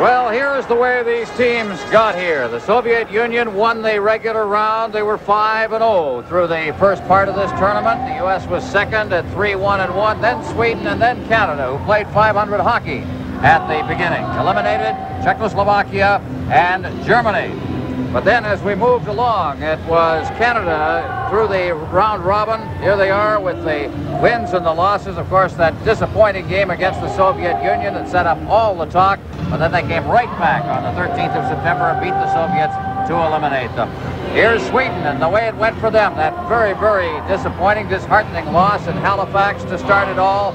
Well, here's the way these teams got here. The Soviet Union won the regular round. They were 5-0 through the first part of this tournament. The U.S. was second at 3-1-1. Then Sweden and then Canada, who played 500 hockey at the beginning. Eliminated Czechoslovakia and Germany. But then as we moved along, it was Canada through the round robin. Here they are with the wins and the losses. Of course, that disappointing game against the Soviet Union that set up all the talk. But then they came right back on the 13th of September and beat the Soviets to eliminate them. Here's Sweden and the way it went for them. That very, very disappointing, disheartening loss in Halifax to start it all.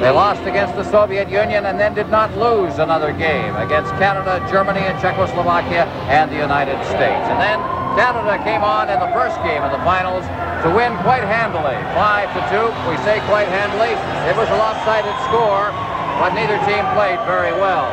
They lost against the Soviet Union and then did not lose another game against Canada, Germany, and Czechoslovakia, and the United States. And then Canada came on in the first game of the finals to win quite handily, 5-2. We say quite handily. It was a lopsided score, but neither team played very well.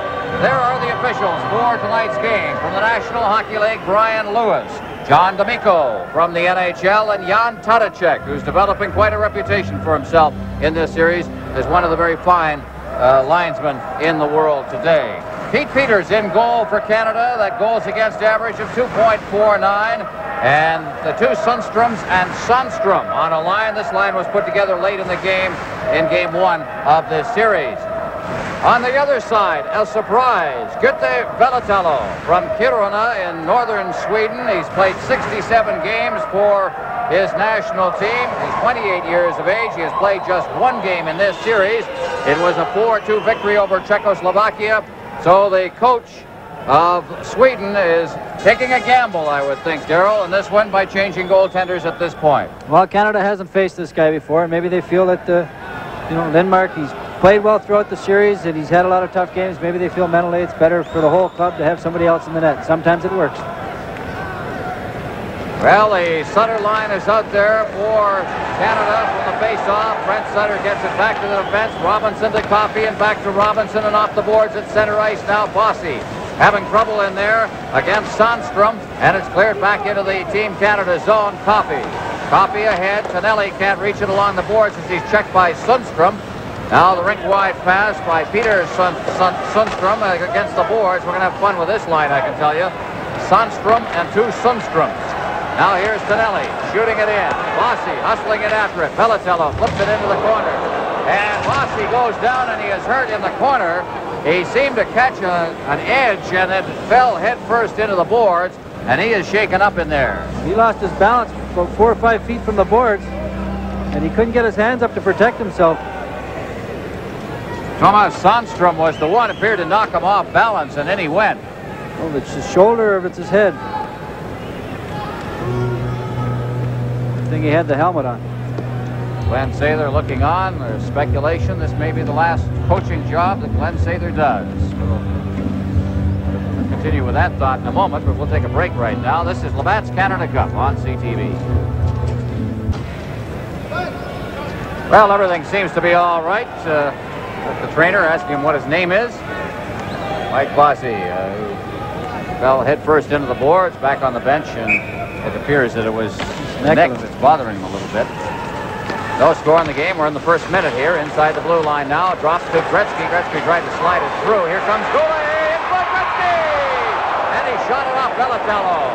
There are the officials for tonight's game. From the National Hockey League, Brian Lewis, John D'Amico from the NHL, and Jan Tadacek, who's developing quite a reputation for himself in this series as one of the very fine linesmen in the world today. Pete Peters in goal for Canada. That goals against average of 2.49. And the two Sundströms and Sandstrom on a line. This line was put together late in the game, in game one of this series. On the other side, a surprise, Gutte Velatello from Kiruna in northern Sweden. He's played 67 games for his national team. He's 28 years of age. He has played just one game in this series. It was a 4-2 victory over Czechoslovakia. So the coach of Sweden is taking a gamble, I would think, Darrell, in this one by changing goaltenders at this point. Well, Canada hasn't faced this guy before, and maybe they feel that, Lindmark, he's played well throughout the series, and he's had a lot of tough games. Maybe they feel mentally it's better for the whole club to have somebody else in the net. Sometimes it works. Well, the Sutter line is out there for Canada from the face-off. Brent Sutter gets it back to the defense. Robinson to Coffey and back to Robinson and off the boards at center ice now. Bossy having trouble in there against Sandstrom, and it's cleared back into the Team Canada zone. Coffey ahead. Tonelli can't reach it along the boards as he's checked by Sundstrom. Now the rink-wide pass by Peter Sundstrom against the boards. We're going to have fun with this line, I can tell you. Sandstrom and two Sundstroms. Now here's Tonelli shooting it in. Bossy hustling it after it. Velatello flips it into the corner. And Bossy goes down and he is hurt in the corner. He seemed to catch an edge and then fell head first into the boards. And he is shaken up in there. He lost his balance about 4 or 5 feet from the boards. And he couldn't get his hands up to protect himself. Thomas Sandstrom was the one who appeared to knock him off balance, and then he went. Oh, it's his shoulder or if it's his head. I think he had the helmet on. Glenn Sather looking on. There's speculation this may be the last coaching job that Glenn Sather does. We'll continue with that thought in a moment, but we'll take a break right now. This is Labatt's Canada Cup on CTV. Well, everything seems to be all right. The trainer asking him what his name is. Mike Bossy fell head first into the boards, back on the bench, and it appears that it was the neck that's bothering him a little bit. No score in the game. We're in the first minute here. Inside the blue line now. Drops to Gretzky. Gretzky tried to slide it through. Here comes Goulet. In front, Gretzky! And he shot it off Velatello.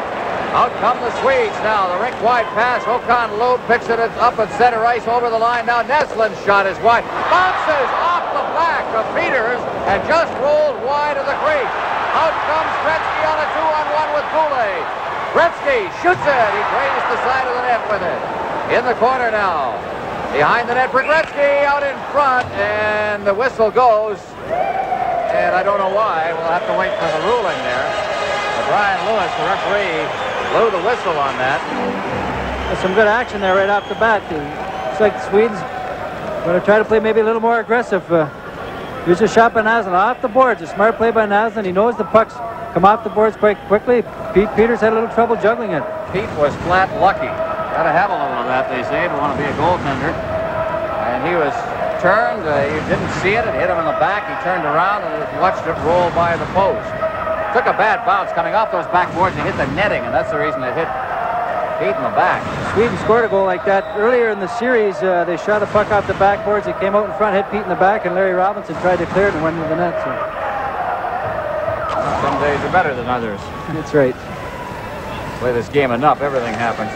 Out come the Swedes now. The rink-wide pass. Håkan Loob picks it up at center ice over the line. Now Neslin's shot is wide. Bounces off the back of Peters and just rolled wide of the crease. Out comes Gretzky on a 2-on-1 with Goulet. Gretzky shoots it. He grazed the side of the net with it. In the corner now. Behind the net for Gretzky, out in front, and the whistle goes. And I don't know why. We'll have to wait for the ruling there. But Brian Lewis, the referee, blew the whistle on that. There's some good action there right off the bat. Looks like the Swedes going to try to play maybe a little more aggressive. Here's a shot by Naslund off the boards. A smart play by Naslund. He knows the pucks come off the boards quite quickly. Pete Peters had a little trouble juggling it. Pete was flat lucky. Got to have a little of that, they say, to want to be a goaltender. And he was turned. He didn't see it. It hit him in the back. He turned around and watched it roll by the post. Took a bad bounce coming off those backboards and hit the netting, and that's the reason it hit Pete in the back. Sweden scored a goal like that earlier in the series. They shot a puck off the backboards. It came out in front, hit Pete in the back, and Larry Robinson tried to clear it and went into the net. So. Some days are better than others. That's right. Play this game enough, everything happens.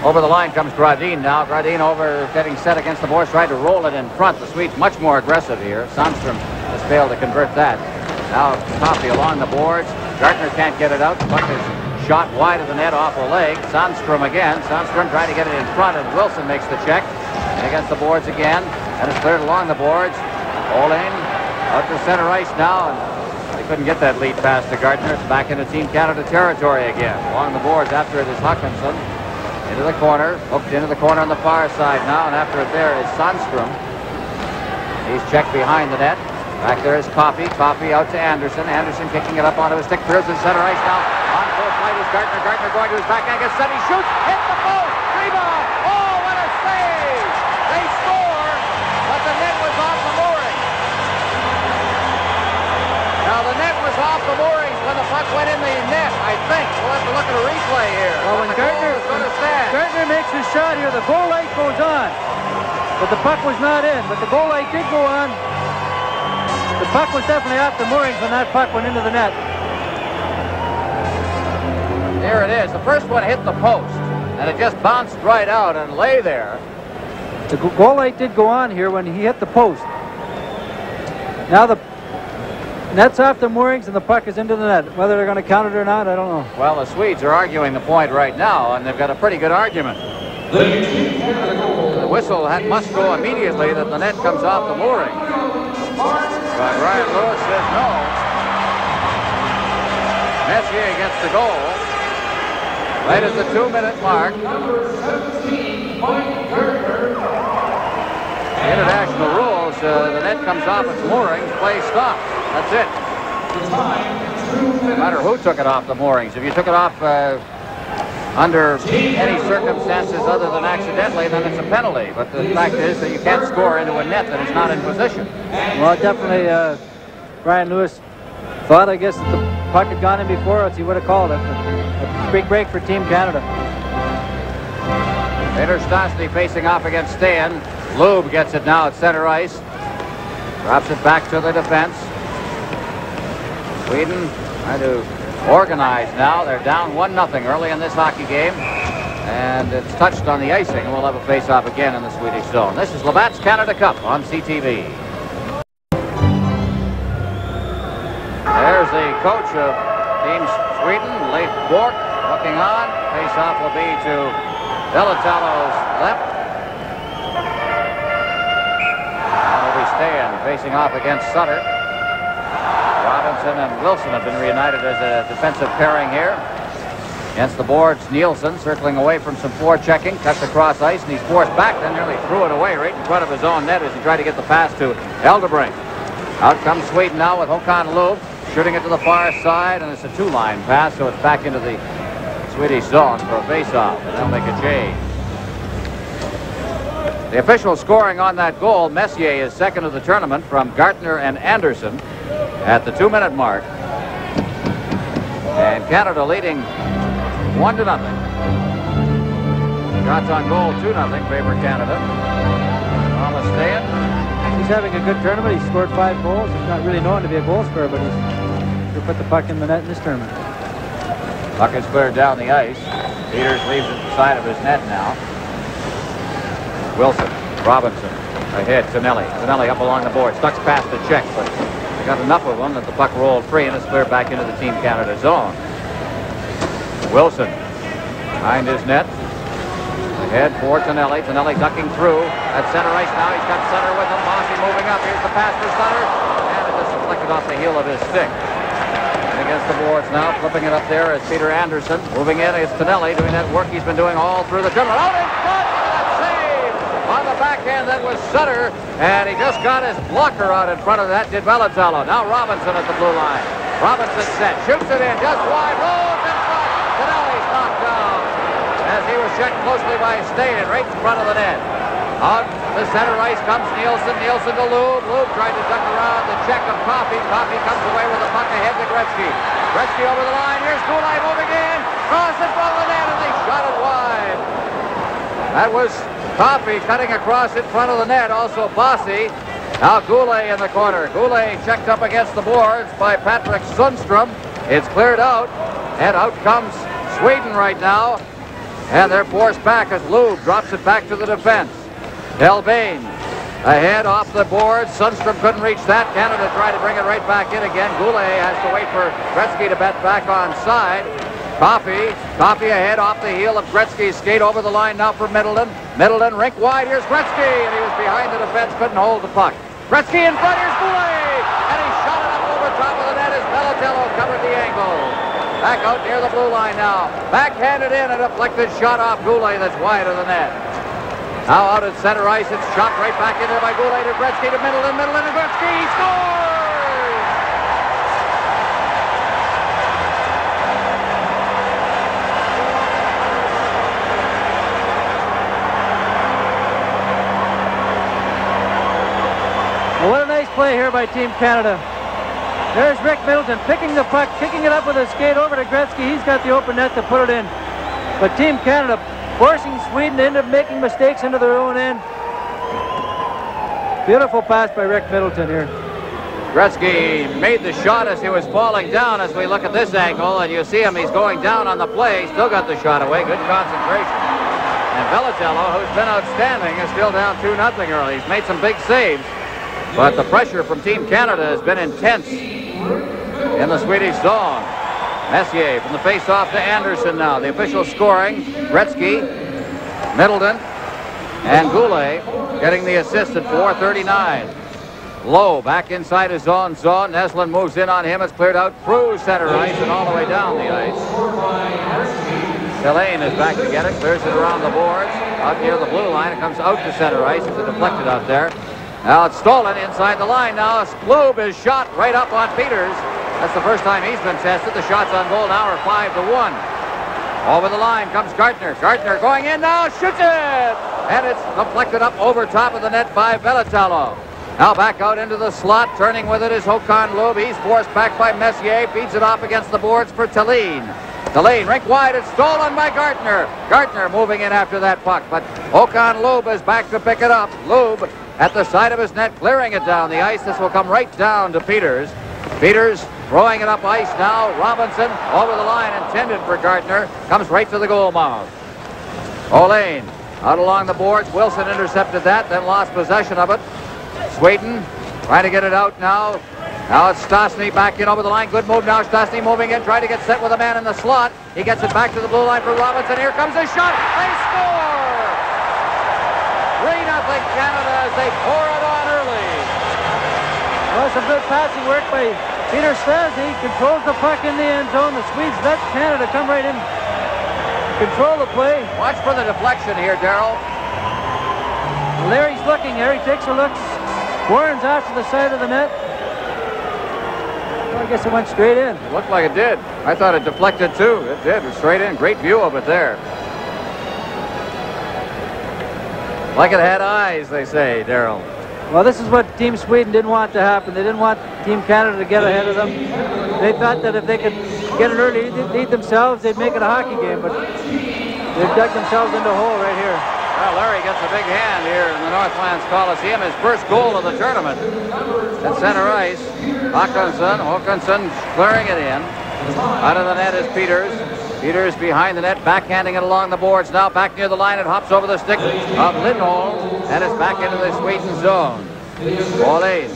Over the line comes Gradin now. Gradin over, getting set against the boards, tried to roll it in front. The Swedes much more aggressive here. Sandstrom has failed to convert that. Now Coffey along the boards. Gartner can't get it out. The puck is shot wide of the net off a leg. Sandstrom again. Sandstrom trying to get it in front, and Wilson makes the check. And against the boards again. And it's cleared along the boards. Olain out to center ice now. And they couldn't get that lead pass to Gartner. It's back into Team Canada territory again. Along the boards after it is Hutchinson. Into the corner. Hooked into the corner on the far side now. And after it there is Sandstrom. He's checked behind the net. Back there is Coffey. Coffey out to Anderson. Anderson kicking it up onto his stick. Clears in center ice now. On full flight is Gartner. Gartner going to his backhand. Gets set. He shoots. Hit the post. Rebound. Oh, what a save. They score. But the net was off the moorings. Now the net was off the moorings when the puck went in the net, I think. We'll have to look at a replay here. Well, when Gartner makes his shot here, the goal light goes on. But the puck was not in. But the goal light did go on. The puck was definitely off the moorings when that puck went into the net. There it is. The first one hit the post, and it just bounced right out and lay there. The goal light did go on here when he hit the post. Now the net's off the moorings and the puck is into the net. Whether they're going to count it or not, I don't know. Well, the Swedes are arguing the point right now, and they've got a pretty good argument. The whistle must go immediately that the net comes off the moorings. But Ryan Lewis says no. Messier gets the goal. Right at the 2-minute mark. International rules, the net comes off its moorings, play stops. That's it. No matter who took it off the moorings. If you took it off under any circumstances other than accidentally, then it's a penalty. But the fact is that you can't score into a net that is not in position. Well, definitely Ryan Lewis thought, I guess, that the puck had gone in before us. He would have called it. A big break for Team Canada. Peter Stastny facing off against Stan. Lube gets it now at center ice. Drops it back to the defense. Sweden trying to organize now. They're down 1-0 early in this hockey game. And it's touched on the icing. We'll have a face-off again in the Swedish zone. This is Labatt's Canada Cup on CTV. There's the coach of Team Sweden, Leif Bourque, looking on. Face-off will be to Delatalo's left. That'll be Stan facing off against Sutter. Robinson and Wilson have been reunited as a defensive pairing here. Against the boards, Nielsen circling away from some forechecking, cuts across ice, and he's forced back, then nearly threw it away right in front of his own net as he tried to get the pass to Eldebrink. Out comes Sweden now with Håkan Loob, shooting it to the far side, and it's a 2-line pass, so it's back into the Swedish zone for a face-off, and they'll make a change. The official scoring on that goal, Messier is second of the tournament from Gartner and Anderson at the 2-minute mark. And Canada leading 1-0. Shots on goal 2-0 favor Canada. Thomas Stan. He's having a good tournament. He scored 5 goals. He's not really known to be a goal scorer, but he's to put the puck in the net in this tournament. Puck is cleared down the ice. Peters leaves it the side of his net now. Wilson, Robinson, ahead, Tonelli. Tonelli up along the board. Stucks past the check, but they got enough of them that the puck rolled free and it's cleared back into the Team Canada zone. Wilson behind his net. Ahead for Tonelli. Tonelli ducking through at center ice now. He's got Sutter with him. Bossy moving up. Here's the pass for Sutter. And it just deflected off the heel of his stick. And against the boards now. Flipping it up there is Peter Anderson. Moving in is Tonelli doing that work he's been doing all through the tournament. Out in front! On the backhand, that was Sutter, and he just got his blocker out in front of that, did Delatalo. Now Robinson at the blue line. Robinson set, shoots it in, just wide, rolls in front. Tonelli's knocked down as he was checked closely by Stan right in front of the net. Out the center ice comes Nielsen. Nielsen to Lube. Lube tried to duck around the check of Coffey. Coffey comes away with the puck ahead to Gretzky. Gretzky over the line. Here's Goulet moving in. Cross in front of the net, and they shot it wide. That was Coffey cutting across in front of the net. Also Bossy. Now Goulet in the corner. Goulet checked up against the boards by Patrick Sundstrom. It's cleared out, and out comes Sweden right now. And they're forced back as Lube drops it back to the defense. Delbane ahead off the boards. Sundstrom couldn't reach that. Canada tried to bring it right back in again. Goulet has to wait for Gretzky to bet back on side. Coffey ahead off the heel of Gretzky's skate over the line now for Middleton. Middleton rink wide. Here's Gretzky, and he was behind the defense, couldn't hold the puck. Gretzky in front. Here's Goulet, and he shot it up over top of the net as Belatello covered the angle. Back out near the blue line now. Backhanded in, a deflected shot off Goulet that's wide of the net. Now out at center ice, it's shot right back in there by Goulet to Gretzky to Middleton. Middleton to Gretzky. He scores! Well, what a nice play here by Team Canada. There's Rick Middleton picking the puck, kicking it up with his skate over to Gretzky. He's got the open net to put it in. But Team Canada forcing Sweden into making mistakes into their own end. Beautiful pass by Rick Middleton here. Gretzky made the shot as he was falling down as we look at this angle, and you see him, he's going down on the play. Still got the shot away. Good concentration. And Belatello, who's been outstanding, is still down 2-0 early. He's made some big saves. But the pressure from Team Canada has been intense in the Swedish zone. Messier from the face-off to Anderson now. The official scoring, Gretzky, Middleton, and Goulet getting the assist at 4:39. Lowe back inside his own zone. Neslin moves in on him. It's cleared out through center ice and all the way down the ice. Delane is back to get it. Clears it around the boards. Out near the blue line. It comes out to center ice. It's deflected out there. Now it's stolen inside the line now. Lube is shot right up on Peters. That's the first time he's been tested. The shots on goal now are 5-1. Over the line comes Gartner. Gartner going in now, shoots it! And it's deflected up over top of the net by Belatello. Now back out into the slot. Turning with it is Håkan Lube. He's forced back by Messier. Feeds it off against the boards for Thelin. Thelin rink wide. It's stolen by Gartner. Gartner moving in after that puck. But Håkan Lube is back to pick it up. Lube at the side of his net, clearing it down the ice. This will come right down to Peters. Peters throwing it up ice now. Robinson over the line, intended for Gartner. Comes right to the goal mouth. Olaine out along the boards. Wilson intercepted that, then lost possession of it. Sweden trying to get it out now. Now it's Stastny back in over the line. Good move now. Stastny moving in, trying to get set with a man in the slot. He gets it back to the blue line for Robinson. Here comes his shot. They score! 3-0 Canada as they pour it on early. Well, some good passing work by Peter Stastny. Controls the puck in the end zone. The Swedes let Canada come right in. Control the play. Watch for the deflection here, Darrell. Larry's looking there. He takes a look. Warren's out to the side of the net. Well, I guess it went straight in. It looked like it did. I thought it deflected too. It did. It was straight in. Great view of it there. Like it had eyes, they say, Darrell. Well, this is what Team Sweden didn't want to happen. They didn't want Team Canada to get ahead of them. They thought that if they could get an early lead themselves, they'd make it a hockey game. But they've dug themselves into a hole right here. Well, Larry gets a big hand here in the Northlands Coliseum. His first goal of the tournament. At center ice, Håkansson clearing it in. Out of the net is Peters. Peters behind the net, backhanding it along the boards. Now back near the line, it hops over the stick of Lindholm, and it's back into the Sweden zone. Olaine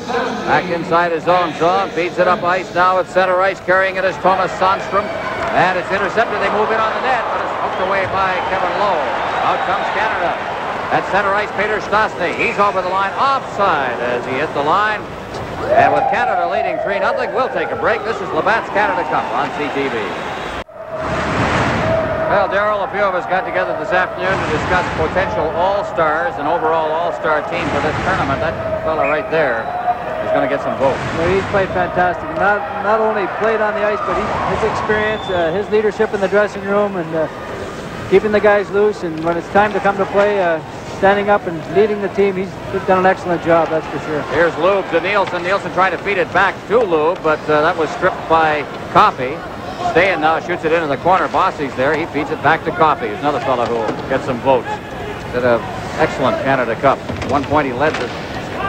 back inside his own zone, feeds it up ice now at center ice. Carrying it is Thomas Sandstrom, and it's intercepted. They move in on the net, but it's poked away by Kevin Lowe. Out comes Canada. At center ice, Peter Stastny. He's over the line, offside as he hit the line. And with Canada leading 3-0, we'll take a break. This is Labatt's Canada Cup on CTV. Well, Darrell, a few of us got together this afternoon to discuss potential all-stars and overall all-star team for this tournament. That fella right there is going to get some votes. Well, he's played fantastic. Not only played on the ice, but his experience, his leadership in the dressing room, and keeping the guys loose. And when it's time to come to play, standing up and leading the team, he's done an excellent job, that's for sure. Here's Lube to Nielsen. Nielsen trying to feed it back to Lube, but that was stripped by Coffey. Stayan now shoots it into the corner. Bossy's there. He feeds it back to Coffey. He's another fellow who will get some votes. Did an excellent Canada Cup. At one point he led the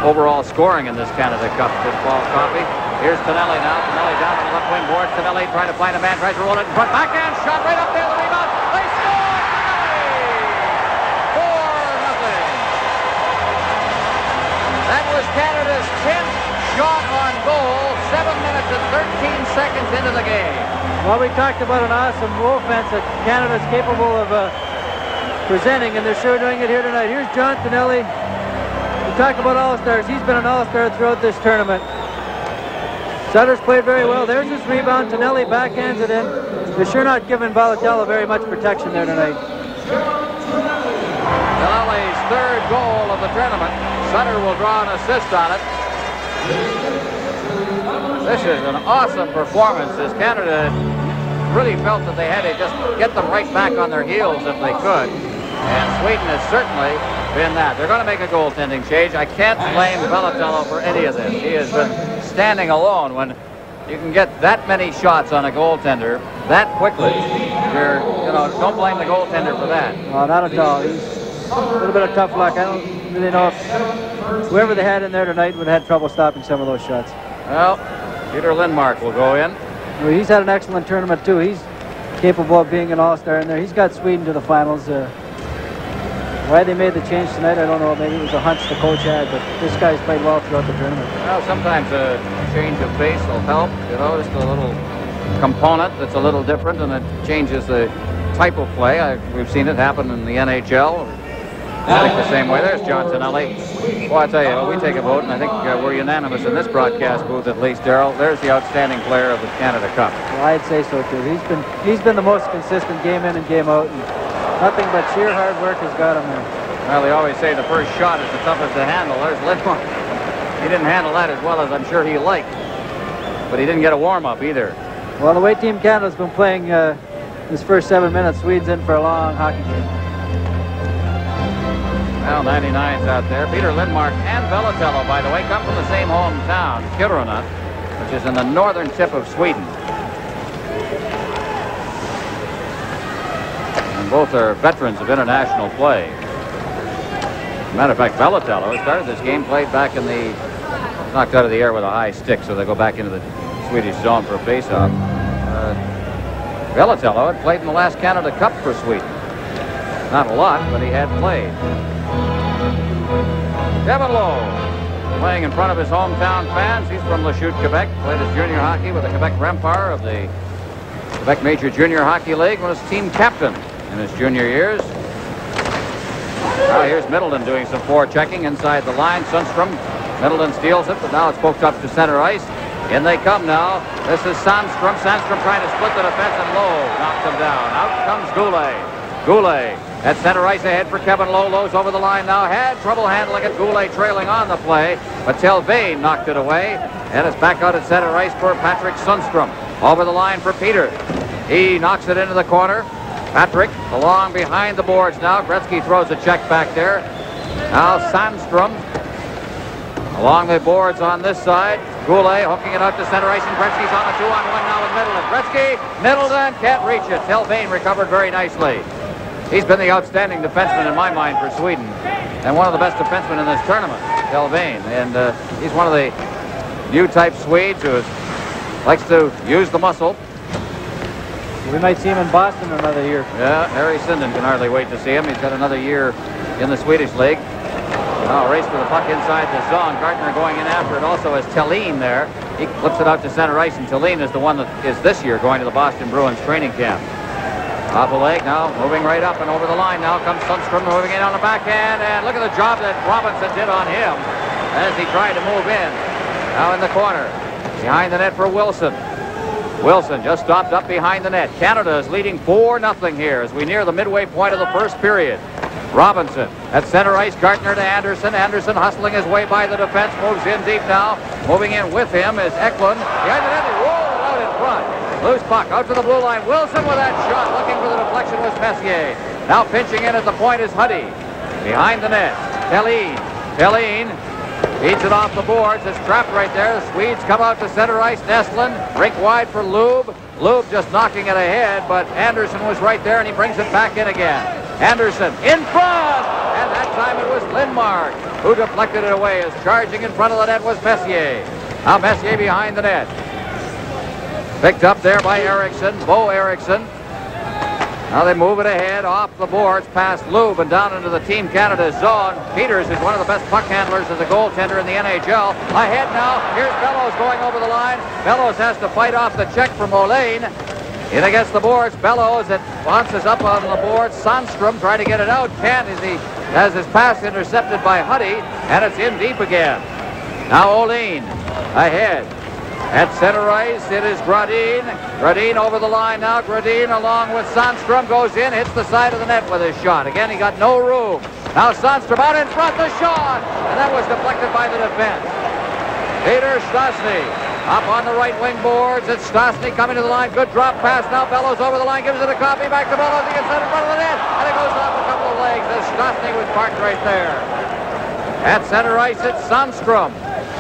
overall scoring in this Canada Cup this fall, Coffey. Here's Tonelli now. Tonelli down on the left wing board. Tonelli trying to find a man, tries to roll it in front. Backhand shot right up there. The rebound. They score! Tonelli! 4-0. That was Canada's 10th shot on goal. 7 minutes and 13 seconds into the game. Well, we talked about an awesome offense that Canada's capable of presenting, and they're sure doing it here tonight. Here's John Tonelli. We talk about all-stars. He's been an all-star throughout this tournament. Sutter's played very well. There's his rebound. Tonelli backhands it in. They're sure not giving Valatello very much protection there tonight. Tonelli's third goal of the tournament. Sutter will draw an assist on it. This is an awesome performance as Canada really felt that they had to just get them right back on their heels if they could. And Sweden has certainly been that. They're going to make a goaltending change. I can't blame Valatello for any of this. He has been standing alone. When you can get that many shots on a goaltender that quickly, don't blame the goaltender for that. No, not at all. He's a little bit of tough luck. I don't really know if whoever they had in there tonight would have had trouble stopping some of those shots. Well, Peter Lindmark will go in. Well, he's had an excellent tournament too. He's capable of being an all-star in there. He's got Sweden to the finals. Why they made the change tonight, I don't know. Maybe it was a hunch the coach had, but this guy's played well throughout the tournament. Well, sometimes a change of pace will help. Just a little component that's a little different, and it changes the type of play. We've seen it happen in the NHL. I think the same way. There's John Tonelli. Well, I tell you, we take a vote, and I think we're unanimous in this broadcast booth at least, Darrell. There's the outstanding player of the Canada Cup. Well, I'd say so too. He's been the most consistent game in and game out, and nothing but sheer hard work has got him there. Well, they always say the first shot is the toughest to handle. There's Lindmark. He didn't handle that as well as I'm sure he liked, but he didn't get a warm-up either. Well, the way Team Canada's been playing this first 7 minutes, Sweden's in for a long hockey game. Well, 99's out there. Peter Lindmark and Valatello, by the way, come from the same hometown, Kiruna, which is in the northern tip of Sweden. And both are veterans of international play. As a matter of fact, Valatello started this game, played back in the... knocked out of the air with a high stick, so they go back into the Swedish zone for a face-off. Valatello had played in the last Canada Cup for Sweden. Not a lot, but he had played. Kevin Lowe, playing in front of his hometown fans. He's from Lachute, Quebec. Played his junior hockey with the Quebec Rempart of the Quebec Major Junior Hockey League. Was team captain in his junior years. Now here's Middleton doing some forechecking inside the line. Sundstrom. Middleton steals it, but now it's poked up to center ice. In they come now. This is Sandstrom. Sandstrom trying to split the defense, and Lowe knocks him down. Out comes Goulet. Goulet at center ice ahead for Kevin Lowe. Lowe's over the line now. Had trouble handling it. Goulet trailing on the play, but Telvain knocked it away. And it's back out at center ice for Patrick Sundstrom. Over the line for Peter. He knocks it into the corner. Patrick along behind the boards now. Gretzky throws a check back there. Now Sandstrom along the boards on this side. Goulet hooking it out to center ice, and Gretzky's on a 2-on-1 now with Middleton. Gretzky, Middleton can't reach it. Telvain recovered very nicely. He's been the outstanding defenseman in my mind for Sweden, and one of the best defensemen in this tournament, Telvain. And he's one of the new type Swedes who likes to use the muscle. We might see him in Boston another year. Yeah, Harry Sinden can hardly wait to see him. He's got another year in the Swedish league. Now race for the puck inside the zone. Gardner going in after it also as Thelin there. He flips it out to center ice, and Thelin is the one that is this year going to the Boston Bruins training camp. Off the leg now, moving right up and over the line. Now comes Sundstrom moving in on the backhand, and look at the job that Robinson did on him as he tried to move in. Now in the corner, behind the net for Wilson. Wilson just stopped up behind the net. Canada is leading 4-0 here as we near the midway point of the first period. Robinson at center ice. Gardner to Anderson. Anderson hustling his way by the defense. Moves in deep now. Moving in with him is Eklund. Behind the net, he rolled it out in front. Loose puck out to the blue line. Wilson with that shot. Looking for the deflection was Messier. Now pinching in at the point is Huddy. Behind the net, Thelin. Thelin feeds it off the boards. It's trapped right there. The Swedes come out to center ice. Nestlin. Rink wide for Lube. Lube just knocking it ahead, but Anderson was right there, and he brings it back in again. Anderson in front, and that time it was Lindmark who deflected it away, as charging in front of the net was Messier. Now Messier behind the net. Picked up there by Eriksson, Bo Eriksson. Now they move it ahead off the boards past Lube and down into the Team Canada zone. Peters is one of the best puck handlers as a goaltender in the NHL. Ahead now, here's Bellows going over the line. Bellows has to fight off the check from Olaine. In against the boards, Bellows, it bounces up on the boards. Sandstrom trying to get it out. Can't as he has his pass intercepted by Huddy, and it's in deep again. Now Olaine ahead. At center ice, it is Gradin. Gradin over the line now. Gradin along with Sandstrom goes in, hits the side of the net with his shot. Again, he got no room. Now Sandstrom out in front, the shot! And that was deflected by the defense. Peter Stastny up on the right wing boards. It's Stastny coming to the line. Good drop pass now. Bellows over the line, gives it a copy back to Bellows. He gets it in front of the net, and it goes off a couple of legs as Stastny was parked right there. At center ice, it's Sandstrom.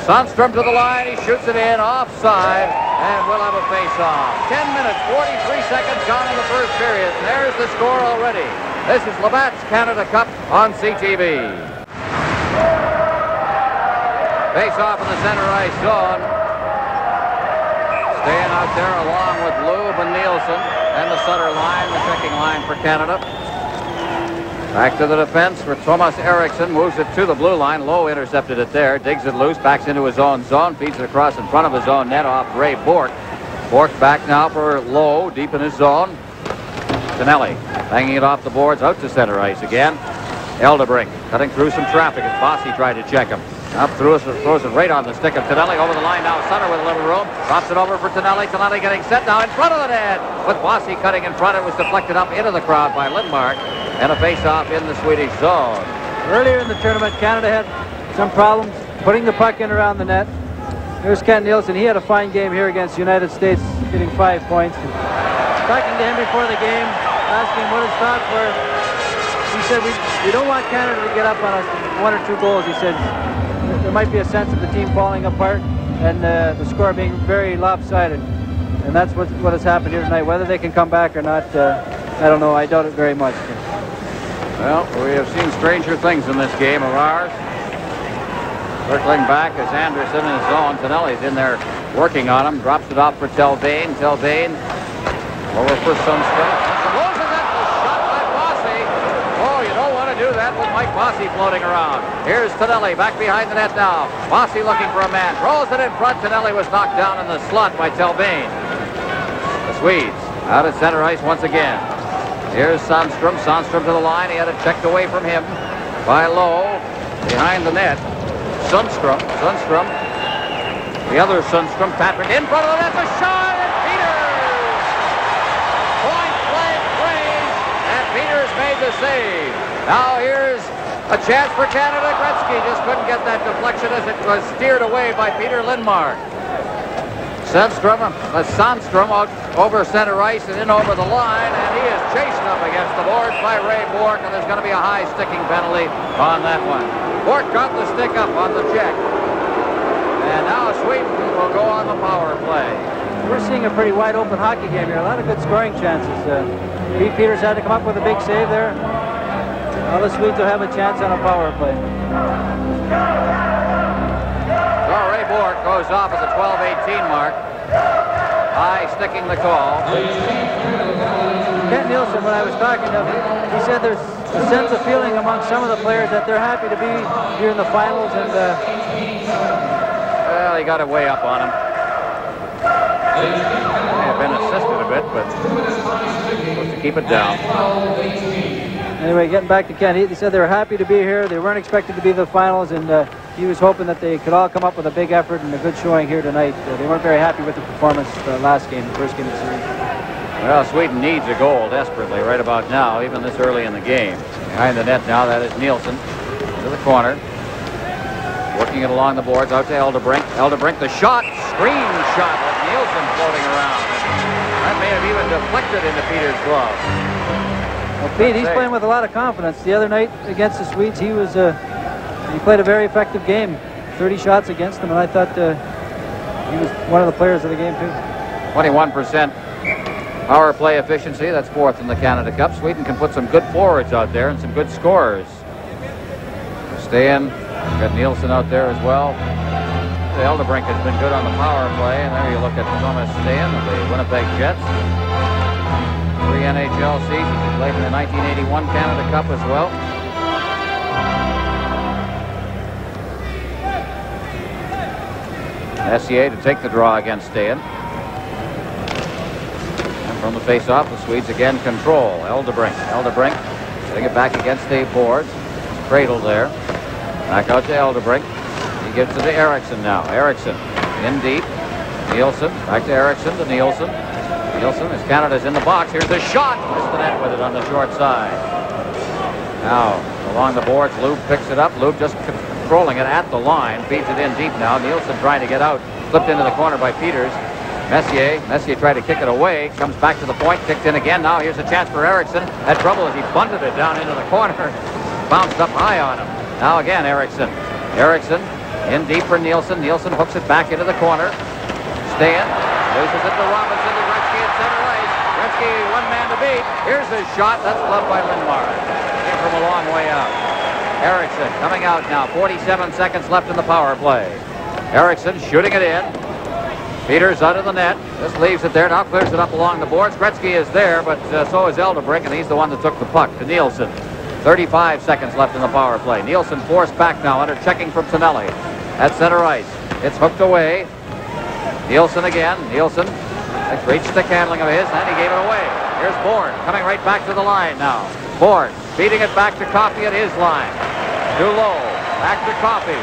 Sandstrom to the line, he shoots it in, offside, and we'll have a face-off. 10 minutes, 43 seconds gone in the first period, and there's the score already. This is Labatt's Canada Cup on CTV. Face-off in the center ice zone. Staying out there along with Lube and Nielsen, and the Sutter line, the checking line for Canada. Back to the defense for Thomas Eriksson. Moves it to the blue line. Lowe intercepted it there. Digs it loose. Backs into his own zone. Feeds it across in front of his own net off Ray Bourque. Bourque back now for Lowe. Deep in his zone. Tonelli banging it off the boards. Out to center ice again. Eldebrink cutting through some traffic as Bossy tried to check him. Up throws it right on the stick of Tonelli. Over the line now. Sutter with a little room. Drops it over for Tonelli. Tonelli getting set now in front of the net. With Bossy cutting in front. It was deflected up into the crowd by Lindmark. And a face-off in the Swedish zone. Earlier in the tournament, Canada had some problems putting the puck in around the net. Here's Ken Nielsen. He had a fine game here against the United States, getting 5 points. And talking to him before the game, asking him what his thoughts were. He said, we don't want Canada to get up on us 1 or 2 goals. He said there might be a sense of the team falling apart and the score being very lopsided. And that's what has happened here tonight. Whether they can come back or not, I don't know. I doubt it very much. Well, we have seen stranger things in this game of ours. Circling back as Anderson in his zone. Tonelli's in there working on him. Drops it off for Telvain. Telvain over for Sundstrom. Loses it. Shot by Bossy. Oh, you don't want to do that with Mike Bossy floating around. Here's Tonelli back behind the net now. Bossy looking for a man. Throws it in front. Tonelli was knocked down in the slot by Telvain. The Swedes out at center ice once again. Here's Sandstrom. Sandstrom to the line. He had it checked away from him by Lowe. Behind the net. Sundstrom. Sundstrom. The other Sundstrom. Patrick in front of the net. The shot. And Peters. Point blank range. And Peters made the save. Now here's a chance for Canada. Gretzky just couldn't get that deflection as it was steered away by Peter Lindmark. Sandstrom out over center ice and in over the line, and he is chased up against the boards by Ray Bourque, and there's going to be a high sticking penalty on that one. Bourque got the stick up on the check, and now Sweden will go on the power play. We're seeing a pretty wide open hockey game here. A lot of good scoring chances. Pete Peters had to come up with a big save there. Now the Swedes will have a chance on a power play. So Ray Bourque goes off at the 12:18 mark. High sticking the call. Kent Nielsen, when I was talking to him, he said there's a sense of feeling among some of the players that they're happy to be here in the finals. And well, he got it way up on him. May have been assisted a bit, but supposed to keep it down. Anyway, getting back to Ken, he said they were happy to be here. They weren't expected to be the finals, and he was hoping that they could all come up with a big effort and a good showing here tonight. They weren't very happy with the performance last game, the first game of the series. Well, Sweden needs a goal desperately right about now, even this early in the game. Behind the net now, that is Nielsen to the corner. Working it along the boards, out to Eldebrink. Eldebrink, the shot, screen shot with Nielsen floating around. That may have even deflected into Peters' glove. Well, Pete, he's playing with a lot of confidence. The other night against the Swedes, he played a very effective game. 30 shots against them, and I thought he was one of the players of the game, too. 21% power play efficiency. That's 4th in the Canada Cup. Sweden can put some good forwards out there and some good scorers. Stan, got Nielsen out there as well. Eldebrink has been good on the power play, and there you look at Thomas Stan of the Winnipeg Jets. 3 NHL seasons. He played in the 1981 Canada Cup as well. Messier to take the draw against Stan. And from the face-off, the Swedes again control. Eldebrink getting it back against the boards. Cradle there. Back out to Eldebrink. He gives it to Eriksson now. Eriksson in deep. Nielsen back to Eriksson to Nielsen. Nielsen as Canada's in the box. Here's the shot. Missed the net with it on the short side. Now along the boards, Lube picks it up. Lube just controlling it at the line. Feeds it in deep now. Nielsen trying to get out. Flipped into the corner by Peters. Messier tried to kick it away. Comes back to the point. Kicked in again. Now here's a chance for Eriksson. Had trouble as he bunted it down into the corner. Bounced up high on him. Now again Eriksson. Eriksson in deep for Nielsen. Nielsen hooks it back into the corner. Stan loses it to Robinson. To Gretzky at center ice. Gretzky one man to beat. Here's his shot. That's gloved by Lindmark. Came from a long way out. Eriksson coming out now. 47 seconds left in the power play. Eriksson shooting it in. Peters out of the net. Just leaves it there. Now clears it up along the boards. Gretzky is there, but so is Eldebrink, and he's the one that took the puck to Nielsen. 35 seconds left in the power play. Nielsen forced back now under checking from Tonelli. At center ice. It's hooked away. Nielsen again. Nielsen reached the handling of his, and he gave it away. Here's Bourne coming right back to the line now. Bourne feeding it back to Coffey at his line. To Lowe. Back to Coffey.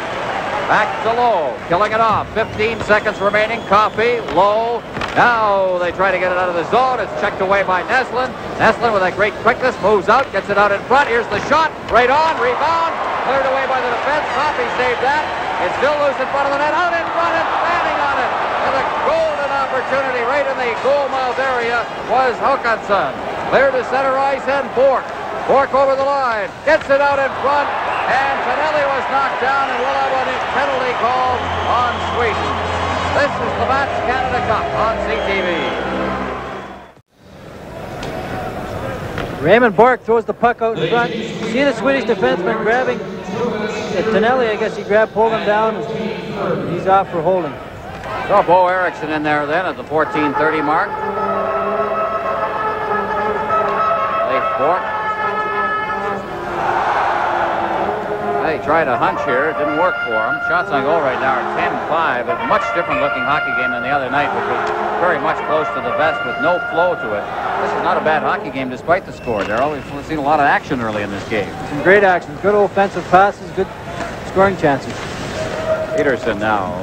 Back to Lowe. Killing it off. 15 seconds remaining. Coffey. Lowe. Now they try to get it out of the zone. It's checked away by Neslin. Neslin with a great quickness moves out, gets it out in front. Here's the shot. Right on. Rebound. Cleared away by the defense. Coffey saved that. It's still loose in front of the net. Out in front and standing on it. And a golden opportunity right in the goal mouth area was Håkansson. Cleared to center ice and Bork. Bork over the line. Gets it out in front. And Tonelli was knocked down and will have a penalty called on Sweden. This is the Mats Canada Cup on CTV. Raymond Bork throws the puck out in front. See the Swedish defenseman grabbing Tonelli. I guess he pulled him down. He's off for holding. So Bo Eriksson in there then at the 14:30 mark. Leif Bork. He tried a hunch here. It didn't work for him. Shots on goal right now are 10-5. A much different looking hockey game than the other night, which was very much close to the vest with no flow to it. This is not a bad hockey game despite the score, Darryl. We've seen a lot of action early in this game. Some great action. Good offensive passes. Good scoring chances. Peterson now.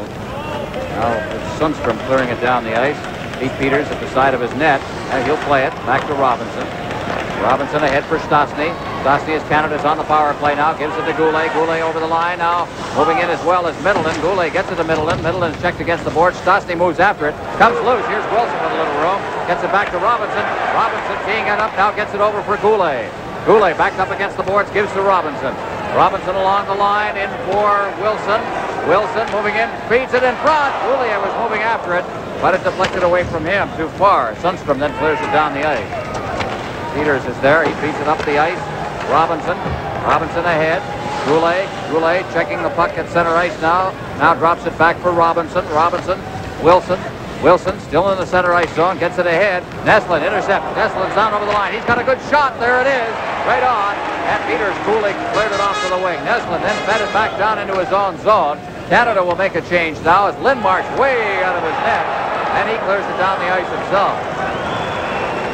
Now it's Sundstrom clearing it down the ice. Pete Peters at the side of his net. And he'll play it back to Robinson. Robinson ahead for Stastny. Stastny as Canada's on the power play now. Gives it to Goulet. Goulet over the line now. Moving in as well as Middleton. Goulet gets it to Middleton. Middleton's checked against the board. Stastny moves after it. Comes loose. Here's Wilson with a little room. Gets it back to Robinson. Robinson teeing it up now. Gets it over for Goulet. Goulet backed up against the boards. Gives to Robinson. Robinson along the line. In for Wilson. Wilson moving in. Feeds it in front. Goulet was moving after it, but it deflected away from him too far. Sundstrom then clears it down the ice. Peters is there. He feeds it up the ice. Robinson ahead. Goulet checking the puck at center ice now. Now drops it back for Robinson. Wilson still in the center ice zone. Gets it ahead. Neslin intercept. Neslin's down over the line. He's got a good shot. There it is. Right on. And Peters coolly cleared it off to the wing. Neslin then fed it back down into his own zone. Canada will make a change now as Lindmark's way out of his net. And he clears it down the ice himself.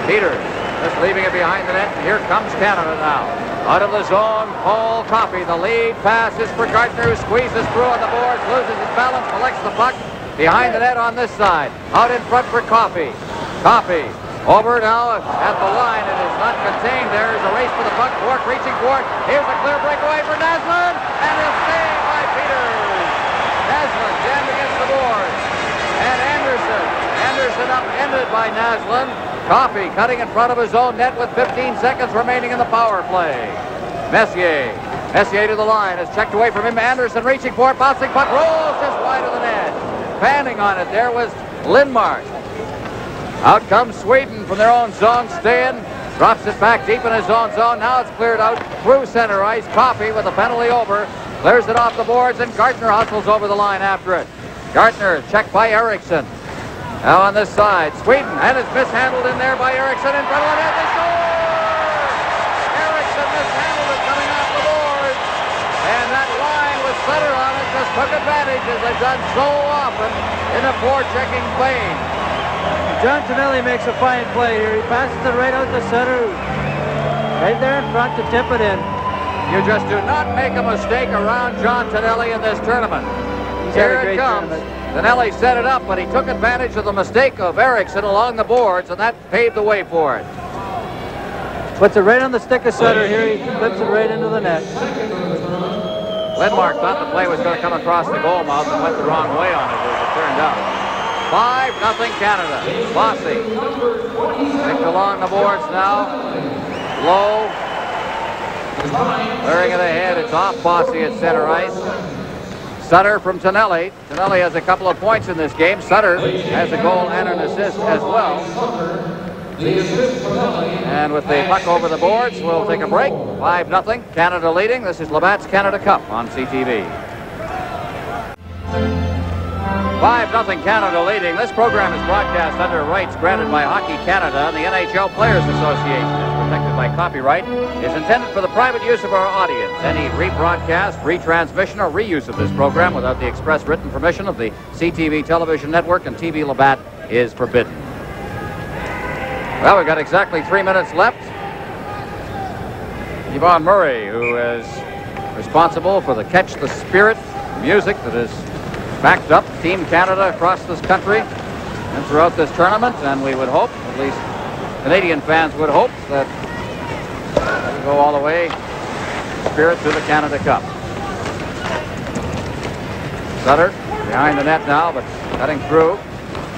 Peters just leaving it behind the net. Here comes Canada now. Out of the zone, Paul Coffey. The lead pass is for Gardner, who squeezes through on the boards, loses his balance, collects the puck behind the net on this side. Out in front for Coffey. Coffey over now at the line. It is not contained. There is a race for the puck. Bork reaching for it. Here's a clear breakaway for Neslin, and it's saved by Peters. Neslin jammed against the boards. And Anderson upended by Neslin. Coffey cutting in front of his own net with 15 seconds remaining in the power play. Messier to the line. Is checked away from him. Anderson reaching for it. Bouncing puck rolls just wide of the net. Panning on it there was Lindmark. Out comes Sweden from their own zone. Stan drops it back deep in his own zone. Now it's cleared out through center ice. Coffey with a penalty over. Clears it off the boards, and Gartner hustles over the line after it. Gartner checked by Eriksson. Now on this side, Sweden, and it's mishandled in there by Eriksson in front of the net. They score! Eriksson mishandled it coming off the boards. And that line with Sutter on it just took advantage, as they've done so often in a forechecking plane. John Tonelli makes a fine play here. He passes it right out to Sutter. Right there in front to tip it in. You just do not make a mistake around John Tonelli in this tournament. Here it comes. Tonelli set it up, but he took advantage of the mistake of Eriksson along the boards, and that paved the way for it. Puts it right on the stick of Sutter here. He flips it right into the net. Lindmark thought the play was going to come across the goal mouth and went the wrong way on it, as it turned out. 5-0 Canada. Bossy picked along the boards now. Low. Clearing it ahead. It's off Bossy at center ice. Sutter from Tonelli. Tonelli has a couple of points in this game. Sutter has a goal and an assist as well. And with the puck over the boards, we'll take a break. 5-0, Canada leading. This is Labatt's Canada Cup on CTV. 5-0 Canada leading. This program is broadcast under rights granted by Hockey Canada and the NHL Players Association. It's protected by copyright. It's intended for the private use of our audience. Any rebroadcast, retransmission, or reuse of this program without the express written permission of the CTV television network and TV Labatt is forbidden. Well, we've got exactly 3 minutes left. Yvonne Murray, who is responsible for the Catch the Spirit music that is backed up Team Canada across this country and throughout this tournament, and we would hope, at least Canadian fans would hope, that we go all the way, Spirit to the Canada Cup. Sutter behind the net now, but cutting through.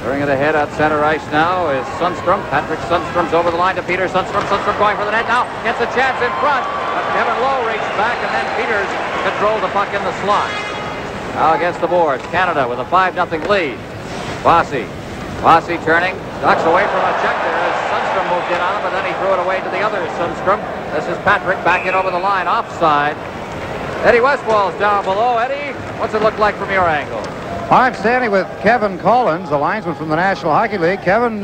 Throwing it ahead at center ice now is Sundstrom. Patrick Sundstrom's over the line to Peter Sundstrom. Sundstrom going for the net now. Gets a chance in front. But Kevin Lowe reached back, and then Peters controlled the puck in the slot. Now against the boards. Canada with a 5-0 lead. Bossy. Bossy turning. Ducks away from a check there as Sundstrom moved in on him, but then he threw it away to the other Sundstrom. This is Patrick back in over the line. Offside. Eddie Westfall's down below. Eddie, what's it look like from your angle? I'm standing with Kevin Collins, a linesman from the National Hockey League. Kevin,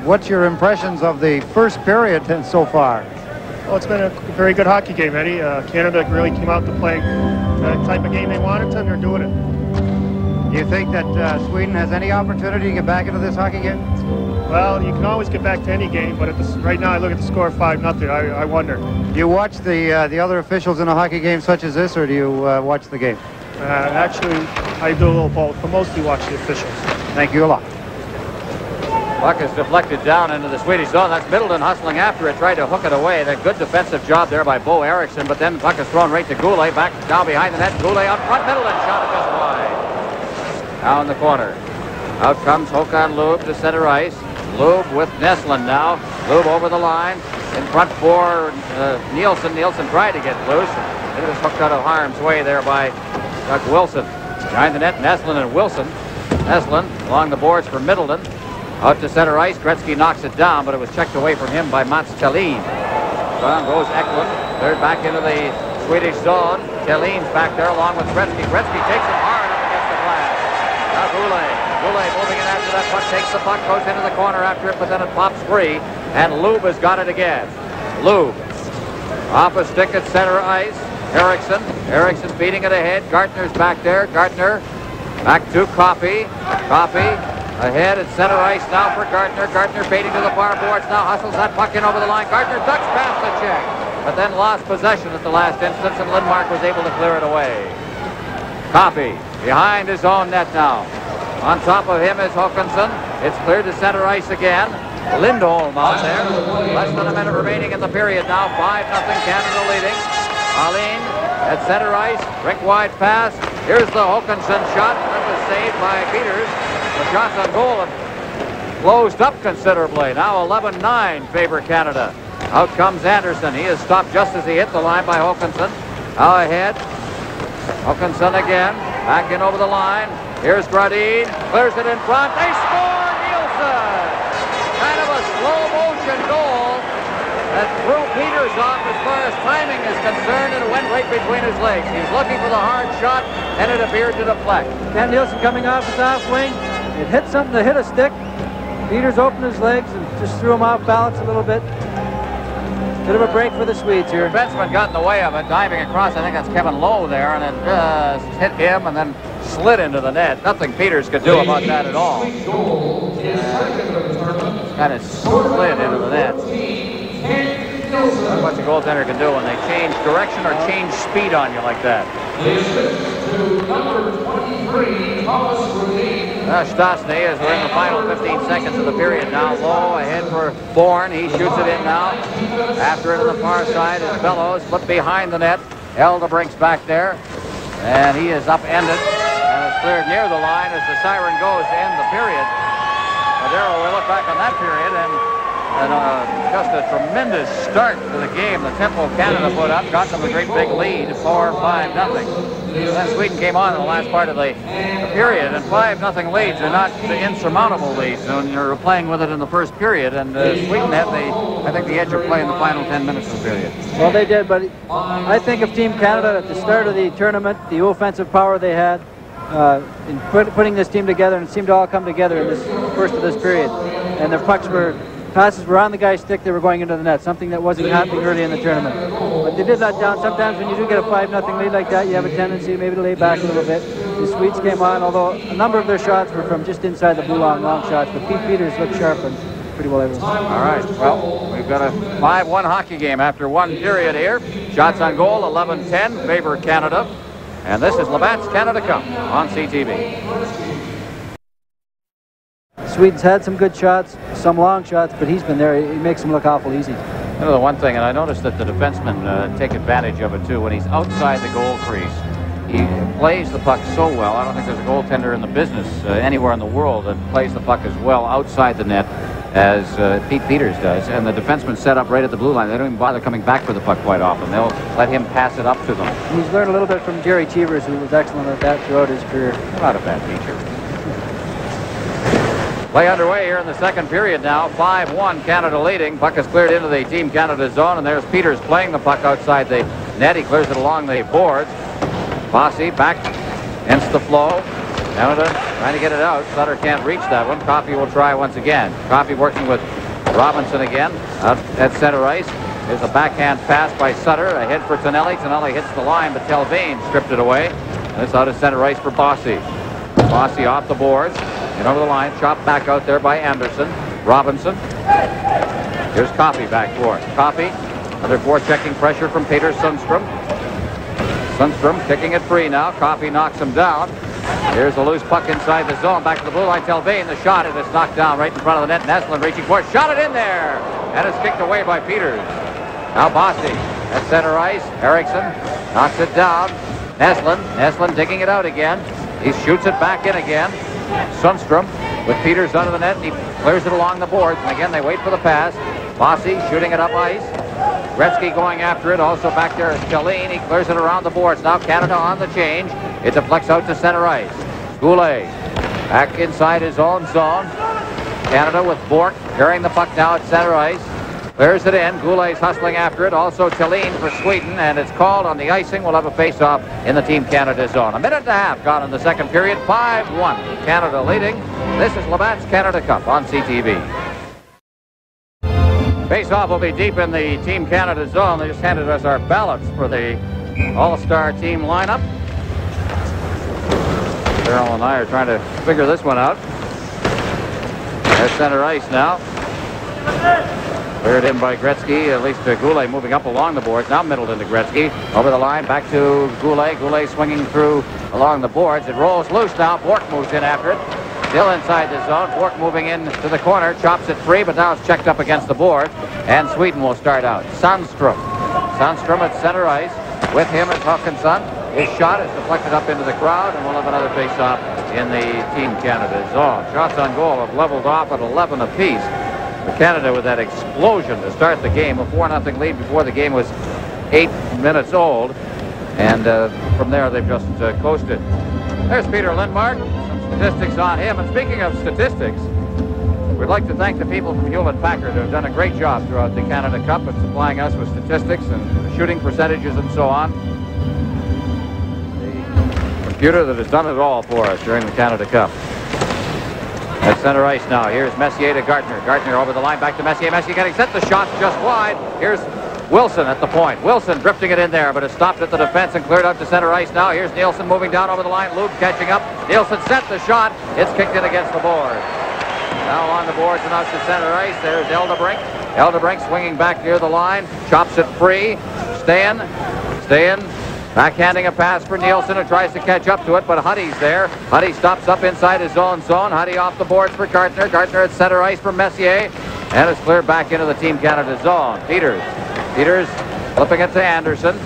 what's your impressions of the first period so far? Well, it's been a very good hockey game, Eddie. Canada really came out to play the type of game they wanted to, and they're doing it. Do you think that Sweden has any opportunity to get back into this hockey game? Well, you can always get back to any game, but right now I look at the score 5-0. I wonder. Do you watch the other officials in a hockey game such as this, or do you watch the game? Actually, I do a little both, but mostly watch the officials. Thank you a lot. Puck is deflected down into the Swedish zone. That's Middleton hustling after it, tried to hook it away. A good defensive job there by Bo Eriksson, but then the puck is thrown right to Goulet. Back down behind the net. Goulet out front. Middleton shot it just wide. Down the corner. Out comes Håkan Loob to center ice. Loob with Nestlin now. Loob over the line. In front for Nielsen. Nielsen tried to get loose. It was hooked out of harm's way there by Doug Wilson. Behind the net, Nestlin and Wilson. Nestlin along the boards for Middleton. Out to center ice. Gretzky knocks it down, but it was checked away from him by Mats Thelin. Down goes Eklund. They're back into the Swedish zone. Thelin's back there along with Gretzky. Gretzky takes it hard up against the glass. Now Goulet. Goulet moving in after that puck. Takes the puck, goes into the corner after it, but then it pops free. And Loob has got it again. Loob. Off a stick at center ice. Eriksson. Eriksson beating it ahead. Gartner's back there. Gartner back to Coffey. Coffey ahead at center ice now for Gartner. Gartner baiting to the far boards now. Hustles that puck in over the line. Gartner ducks past the check, but then lost possession at the last instance, and Lindmark was able to clear it away. Coffey behind his own net now. On top of him is Håkansson. It's cleared to center ice again. Lindholm out there. Less than a minute remaining in the period now. 5-0 Canada leading. Alin at center ice. Rink wide pass. Here's the Håkansson shot. That was saved by Peters. The shots on goal have closed up considerably. Now 11-9 favor Canada. Out comes Anderson. He is stopped just as he hit the line by Håkansson. Now ahead. Håkansson again. Back in over the line. Here's Gradin. Clears it in front. They score! Nielsen! Kind of a slow motion goal. that threw Peters off as far as timing is concerned, and it went right between his legs. He was looking for the hard shot, and it appeared to deflect. Ken Nielsen coming off his off wing. It hit something that hit a stick. Peters opened his legs and just threw him off balance a little bit. Bit of a break for the Swedes here. The defenseman got in the way of it, diving across. I think that's Kevin Lowe there, and it just hit him and then slid into the net. Nothing Peters could do about that at all. Kind of slid into the net. Not much a goaltender can do when they change direction or change speed on you like that. Stastny, as we're in the final 15 seconds of the period now. Low ahead for Bourne. He shoots it in now. After it on the far side is Bellows, but behind the net. Eldebrinck's back there, and he is upended and is cleared near the line as the siren goes to end the period. Darryl, we look back on that period, and just a tremendous start to the game. The tempo Canada put up got them a great big lead, 4-5-0. Then Sweden came on in the last part of the period, and 5-0 leads are not the insurmountable leads when you're playing with it in the first period. And Sweden had I think the edge of play in the final 10 minutes of the period. Well, they did, but I think of Team Canada at the start of the tournament, the offensive power they had in putting this team together, and it seemed to all come together in this first of this period. And their passes were on the guy's stick, they were going into the net, something that wasn't happening early in the tournament. But they did let down. Sometimes when you do get a 5-0 lead like that, you have a tendency maybe to lay back a little bit. The Swedes came on, although a number of their shots were from just inside the blue line, long shots, but Pete Peters looked sharp and pretty well able. All right, well, we've got a 5-1 hockey game after one period here. Shots on goal, 11-10, favor Canada. And this is Labatt's Canada Cup on CTV. Sweden's had some good shots, some long shots, but he's been there. He makes them look awful easy. You know, the one thing, and I noticed that the defensemen take advantage of it too. When he's outside the goal crease, he plays the puck so well. I don't think there's a goaltender in the business anywhere in the world that plays the puck as well outside the net as Pete Peters does. And the defensemen set up right at the blue line. They don't even bother coming back for the puck quite often. They'll let him pass it up to them. He's learned a little bit from Jerry Cheevers, who was excellent at that throughout his career. Not a bad teacher. Play underway here in the second period now. 5-1, Canada leading. Puck is cleared into the Team Canada zone, and there's Peters playing the puck outside the net. He clears it along the boards. Bossy back against the flow. Canada trying to get it out. Sutter can't reach that one. Coffey will try once again. Coffey working with Robinson again out at center ice. There's a backhand pass by Sutter. Ahead for Tonelli. Tonelli hits the line, but Telvane stripped it away. And it's out of center ice for Bossy. Bossy off the boards. And over the line, chopped back out there by Anderson. Robinson. Here's Coffey back for it. Coffey, another forechecking pressure from Peter Sundstrom. Sundstrom kicking it free now. Coffey knocks him down. Here's a loose puck inside the zone. Back to the blue line. Telvane, the shot, and it's knocked down right in front of the net. Neslin reaching for it. Shot it in there. And it's kicked away by Peters. Now Bossy at center ice. Eriksson knocks it down. Neslin digging it out again. He shoots it back in again. Sundstrom with Peters under the net, and he clears it along the boards, and again they wait for the pass. Bossy shooting it up ice. Gretzky going after it, also back there is Jalene. He clears it around the boards. Now Canada on the change. It deflects out to center ice. Goulet back inside his own zone. Canada with Bork carrying the puck now at center ice. Clears it in. Goulet's hustling after it. Also Jalene for Sweden, and it's called on the icing. We'll have a face-off in the Team Canada zone. A minute and a half gone in the second period. 5-1. Canada leading. This is Labatt's Canada Cup on CTV. Face-off will be deep in the Team Canada zone. They just handed us our ballots for the All-Star team lineup. Darryl and I are trying to figure this one out. There's center ice now. Cleared in by Gretzky, at least Goulet moving up along the boards. Now middled into Gretzky. Over the line, back to Goulet. Goulet swinging through along the boards. It rolls loose now. Bork moves in after it. Still inside the zone. Bork moving in to the corner. Chops it free, but now it's checked up against the board. And Sweden will start out. Sundstrom. Sundstrom at center ice. With him is Hawkinson. His shot is deflected up into the crowd, and we'll have another face-off in the Team Canada zone. Shots on goal have leveled off at 11 apiece. For Canada with that explosion to start the game, a 4-0 lead before the game was 8 minutes old, and from there they've just coasted. There's Peter Lindmark. Some statistics on him, and speaking of statistics, We'd like to thank the people from Hewlett-Packard who have done a great job throughout the Canada Cup of supplying us with statistics and shooting percentages and so on. The computer that has done it all for us during the Canada Cup. At center ice now. Here's Messier to Gardner. Gardner over the line, back to Messier. Messier getting set. The shot's just wide. Here's Wilson at the point. Wilson drifting it in there, but it's stopped at the defense and cleared out to center ice now. Here's Nielsen moving down over the line. Lube catching up. Nielsen set the shot. It's kicked in against the board. Now on the boards and out to center ice. There's Eldebrink. Eldebrink swinging back near the line. Chops it free. Stan. Backhanding a pass for Nielsen, who tries to catch up to it, but Huddy's there. Huddy stops up inside his own zone. Huddy off the boards for Gardner. Gardner at center ice for Messier. And it's cleared back into the Team Canada zone. Peters flipping it to Anderson.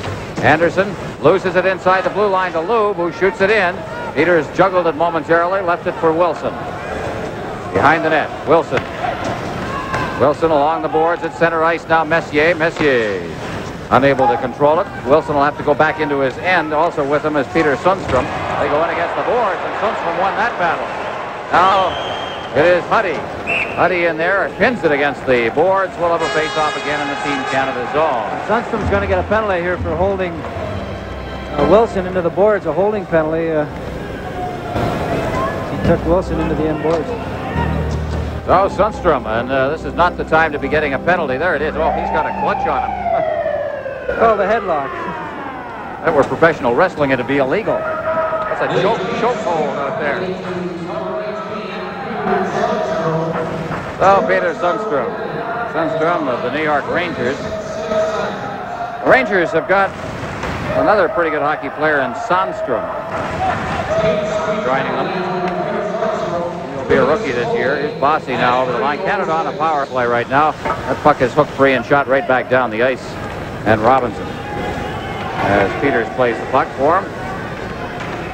Anderson loses it inside the blue line to Lube, who shoots it in. Peters juggled it momentarily, left it for Wilson. Behind the net, Wilson. Wilson along the boards at center ice now. Messier unable to control it. Wilson will have to go back into his end. Also with him is Peter Sundstrom. They go in against the boards, and Sundstrom won that battle. Now it is Huddy. Huddy in there, pins it against the boards. We'll have a face-off again in the Team Canada zone. Sundstrom's going to get a penalty here for holding Wilson into the boards, a holding penalty. He took Wilson into the end boards. So Sundstrom, and this is not the time to be getting a penalty. There it is. Oh, he's got a clutch on him. Oh, the headlock. That were professional wrestling, it'd be illegal. That's a choke hold out there. So Peter Sundstrom of the New York Rangers. The Rangers have got another pretty good hockey player in Sandstrom joining them. He'll be a rookie this year. Here's Bossy now over the line. Canada on a power play right now. That puck is hooked free and shot right back down the ice. And Robinson, as Peters plays the puck for him.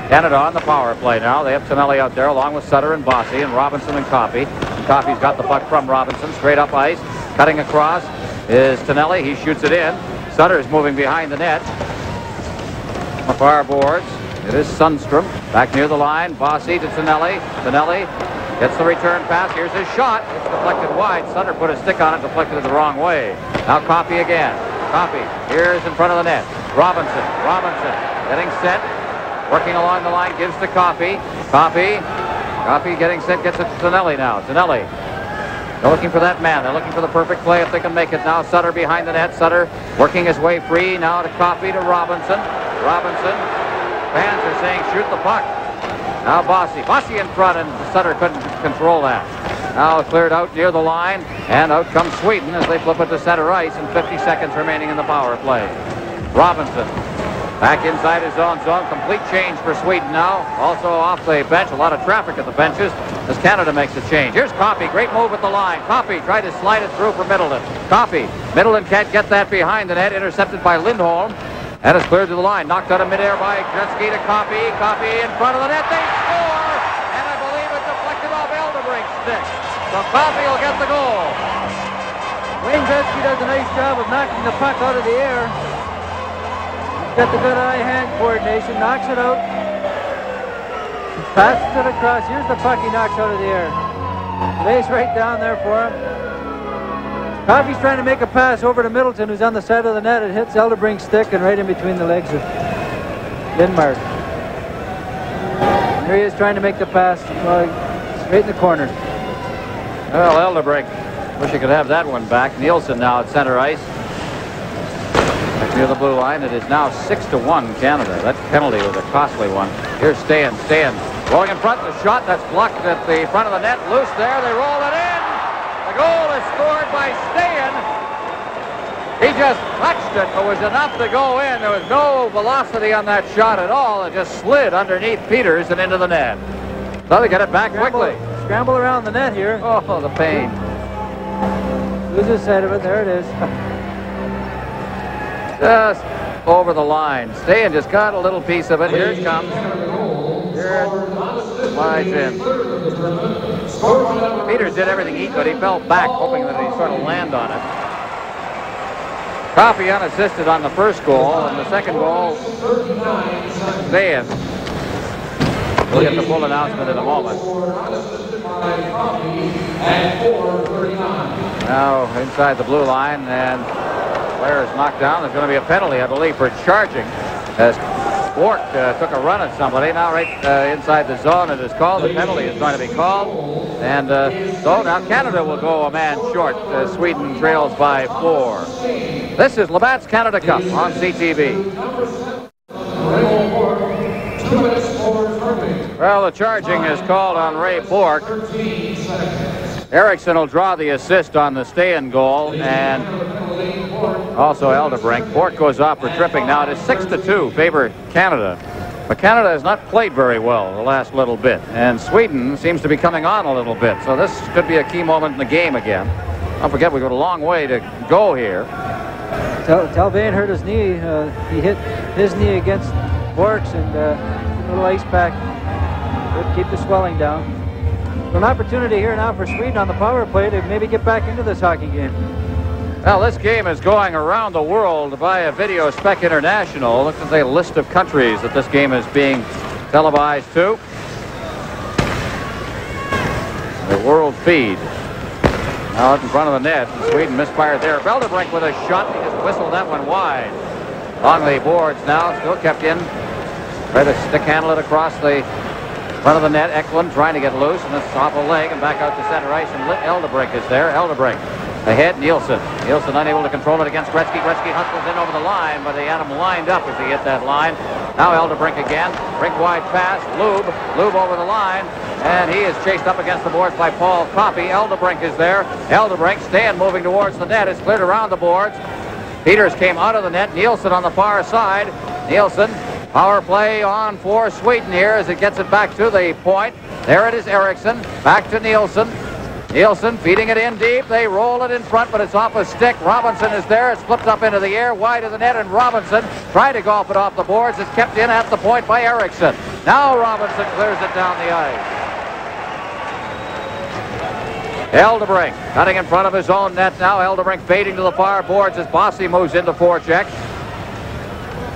Canada on the power play now. They have Tonelli out there along with Sutter and Bossy and Robinson and Coffey. Coffey's got the puck from Robinson, straight up ice. Cutting across is Tonelli. He shoots it in. Sutter's moving behind the net. On the far boards, it is Sundstrom. Back near the line, Bossy to Tonelli. Tonelli gets the return pass. Here's his shot. It's deflected wide. Sutter put a stick on it, deflected it the wrong way. Now Coffey again. Coffey, here's in front of the net. Robinson getting set, working along the line, gives to Coffey. Coffey getting set, gets it to Tonelli now. Tonelli, they're looking for that man. They're looking for the perfect play if they can make it now. Sutter behind the net. Sutter working his way free now to Coffey to Robinson. Fans are saying shoot the puck. Now Bossy in front, and Sutter couldn't control that. Now cleared out near the line, and out comes Sweden as they flip it to center ice, and 50 seconds remaining in the power play. Robinson back inside his own zone. Complete change for Sweden now. Also off the bench. A lot of traffic at the benches as Canada makes a change. Here's Coffey. Great move at the line. Coffey tried to slide it through for Middleton. Middleton can't get that behind the net. Intercepted by Lindholm. And it's cleared to the line. Knocked out of midair by Kanadský to Coffey. Coffey in front of the net. They score! And I believe it deflected off Eldebrink's stick. So Coffey will get the goal. Wayne Gretzky does a nice job of knocking the puck out of the air. He's got the good eye-hand coordination. Knocks it out. Passes it across. Here's the puck he knocks out of the air. Lays right down there for him. Coffey's trying to make a pass over to Middleton, who's on the side of the net. It hits Eldebrink's stick and right in between the legs of Lindmark. Here he is trying to make the pass straight in the corner. Well, Eldebrink, wish he could have that one back. Nielsen now at center ice. Back near the blue line. It is now 6-1 Canada. That penalty was a costly one. Here's Stan. Going in front. The shot that's blocked at the front of the net. Loose there. They roll it in. The goal is scored by Stan. He just touched it, but was enough to go in. There was no velocity on that shot at all. It just slid underneath Peters and into the net. So they get it back quickly. Scramble around the net here. Oh, the pain. Loses sight of it. There it is. Just over the line. Stan just got a little piece of it. Here it comes. Here it slides in. Peters did everything he could. He fell back, hoping that he'd sort of land on it. Coffey unassisted on the first goal, and the second goal, Stan. We'll get the full announcement in a moment. Now inside the blue line, and player is knocked down. There's going to be a penalty, I believe, for charging, as Bork took a run at somebody. Now right inside the zone it is called. The penalty is going to be called. And so now Canada will go a man short. Sweden trails by 4. This is Labatt's Canada Cup on CTV. Well, the charging is called on Ray Bork. Eriksson will draw the assist on the stay-in goal, and also Eldebrink. Bork goes off for tripping. Now it is 6-2 favor Canada. But Canada has not played very well the last little bit, and Sweden seems to be coming on a little bit. So this could be a key moment in the game again. Don't forget, we've got a long way to go here. Talbane hurt his knee. He hit his knee against Bork's, and a little ice pack would keep the swelling down. So an opportunity here now for Sweden on the power play to maybe get back into this hockey game. Well, this game is going around the world via Video Spec International. Look at the list of countries that this game is being televised to. The world feed. Now out in front of the net. Sweden misfired there. Eldebrink with a shot. He just whistled that one wide. Along the boards now. Still kept in. Try to stick handle it across the front of the net. Eklund trying to get loose, and it's off a leg and back out to center ice, and Eldebrink is there. Eldebrink ahead. Nielsen unable to control it against Gretzky. Gretzky hustles in over the line, but he had him lined up as he hit that line. Now Eldebrink again. Rink wide pass. Lube over the line, and he is chased up against the boards by Paul Coffey. Eldebrink is there. Eldebrink staying moving towards the net. It's cleared around the boards. Peters came out of the net. Nielsen on the far side. Nielsen. Power play on for Sweden here as it gets it back to the point. There it is, Eriksson. Back to Nielsen. Nielsen feeding it in deep. They roll it in front, but it's off a stick. Robinson is there. It's flipped up into the air, wide of the net, and Robinson trying to golf it off the boards. It's kept in at the point by Eriksson. Now Robinson clears it down the ice. Eldebrink cutting in front of his own net now. Eldebrink fading to the far boards as Bossy moves into forecheck.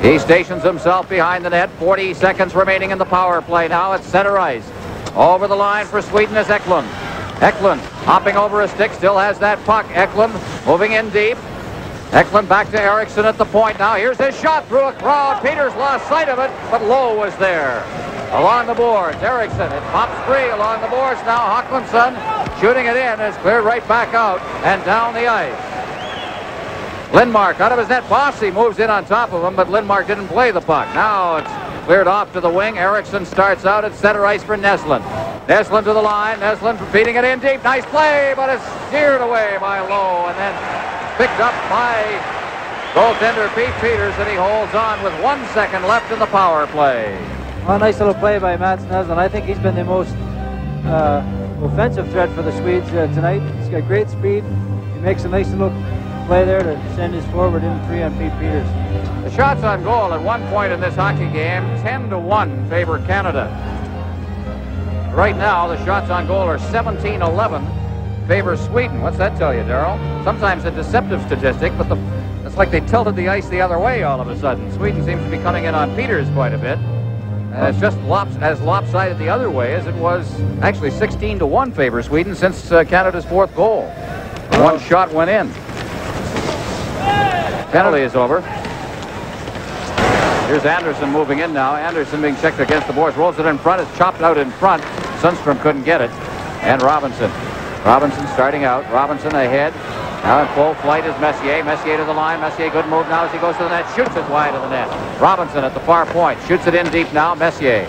He stations himself behind the net. 40 seconds remaining in the power play now at center ice. Over the line for Sweden is Eklund. Eklund hopping over a stick, still has that puck. Eklund moving in deep. Eklund back to Eriksson at the point now. Here's his shot through a crowd. Peters lost sight of it, but Lowe was there. Along the boards, Eriksson. It pops free along the boards now. Hawkinson shooting it in. It's cleared right back out and down the ice. Lindmark out of his net. Bossy moves in on top of him, but Lindmark didn't play the puck. Now it's cleared off to the wing. Eriksson starts out at center ice for Neslin. Neslin to the line. Neslin feeding it in deep. Nice play, but it's steered away by Lowe and then picked up by goaltender Pete Peters, and he holds on with 1 second left in the power play. Well, nice little play by Mats Neslin. I think he's been the most offensive threat for the Swedes tonight. He's got great speed. He makes a nice little play there to send his forward in free on Pete Peters. The shots on goal at one point in this hockey game, 10-1 favor Canada. Right now, the shots on goal are 17-11 favor Sweden. What's that tell you, Darryl? Sometimes a deceptive statistic, but it's like they tilted the ice the other way all of a sudden. Sweden seems to be coming in on Peters quite a bit. And it's just as lopsided the other way as it was actually 16-1 favor Sweden since Canada's fourth goal. One shot went in. Penalty is over. Here's Anderson moving in now. Anderson being checked against the boards. Rolls it in front. It's chopped out in front. Sundstrom couldn't get it. And Robinson. Robinson starting out. Robinson ahead. Now in full flight is Messier. Messier to the line. Messier, good move now as he goes to the net. Shoots it wide of the net. Robinson at the far point. Shoots it in deep now. Messier.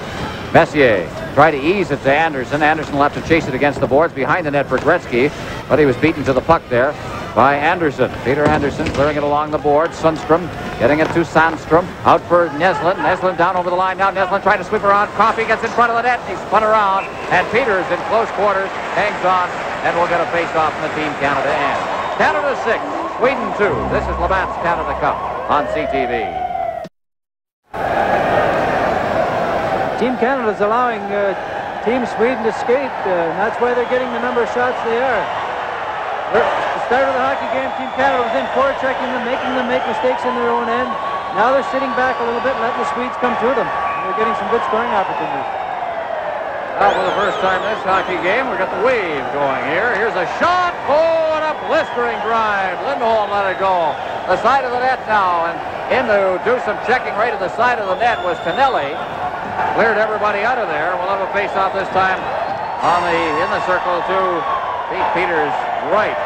Messier tried to ease it to Anderson. Anderson will have to chase it against the boards behind the net for Gretzky. But he was beaten to the puck there by Anderson. Peter Anderson clearing it along the board. Sundstrom getting it to Sandstrom. Out for Neslin. Neslin down over the line now. Neslin trying to sweep around. Coffey gets in front of the net. He's spun around. And Peters in close quarters hangs on. And we'll get a face-off in the Team Canada end. Canada 6, Sweden 2. This is Labatt's Canada Cup on CTV. Team Canada is allowing Team Sweden to skate. And that's why they're getting the number of shots they are. At the start of the hockey game, Team Canada was in forechecking them, making them make mistakes in their own end. Now they're sitting back a little bit, letting the Swedes come to them. They're getting some good scoring opportunities. Well, for the first time this hockey game, we got the wave going here. Here's a shot. Oh, and a blistering drive. Lindholm let it go. The side of the net now, and in to do some checking right at the side of the net was Tonelli. Cleared everybody out of there. We'll have a face-off this time in the circle to Pete Peters' right.